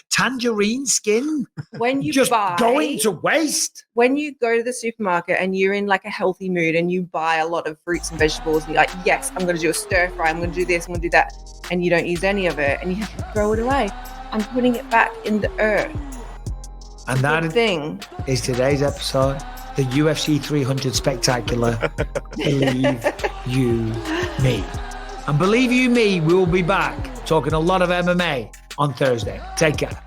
tangerine skin. when you Just buy, going to waste. when you go to the supermarket and you're in like a healthy mood and you buy a lot of fruits and vegetables and you're like, yes, I'm going to do a stir fry, I'm going to do this, I'm going to do that, and you don't use any of it and you have to throw it away. I'm putting it back in the earth. And that thing is today's episode, the UFC 300 Spectacular. Believe you me. And believe you me, we will be back talking a lot of MMA on Thursday. Take care.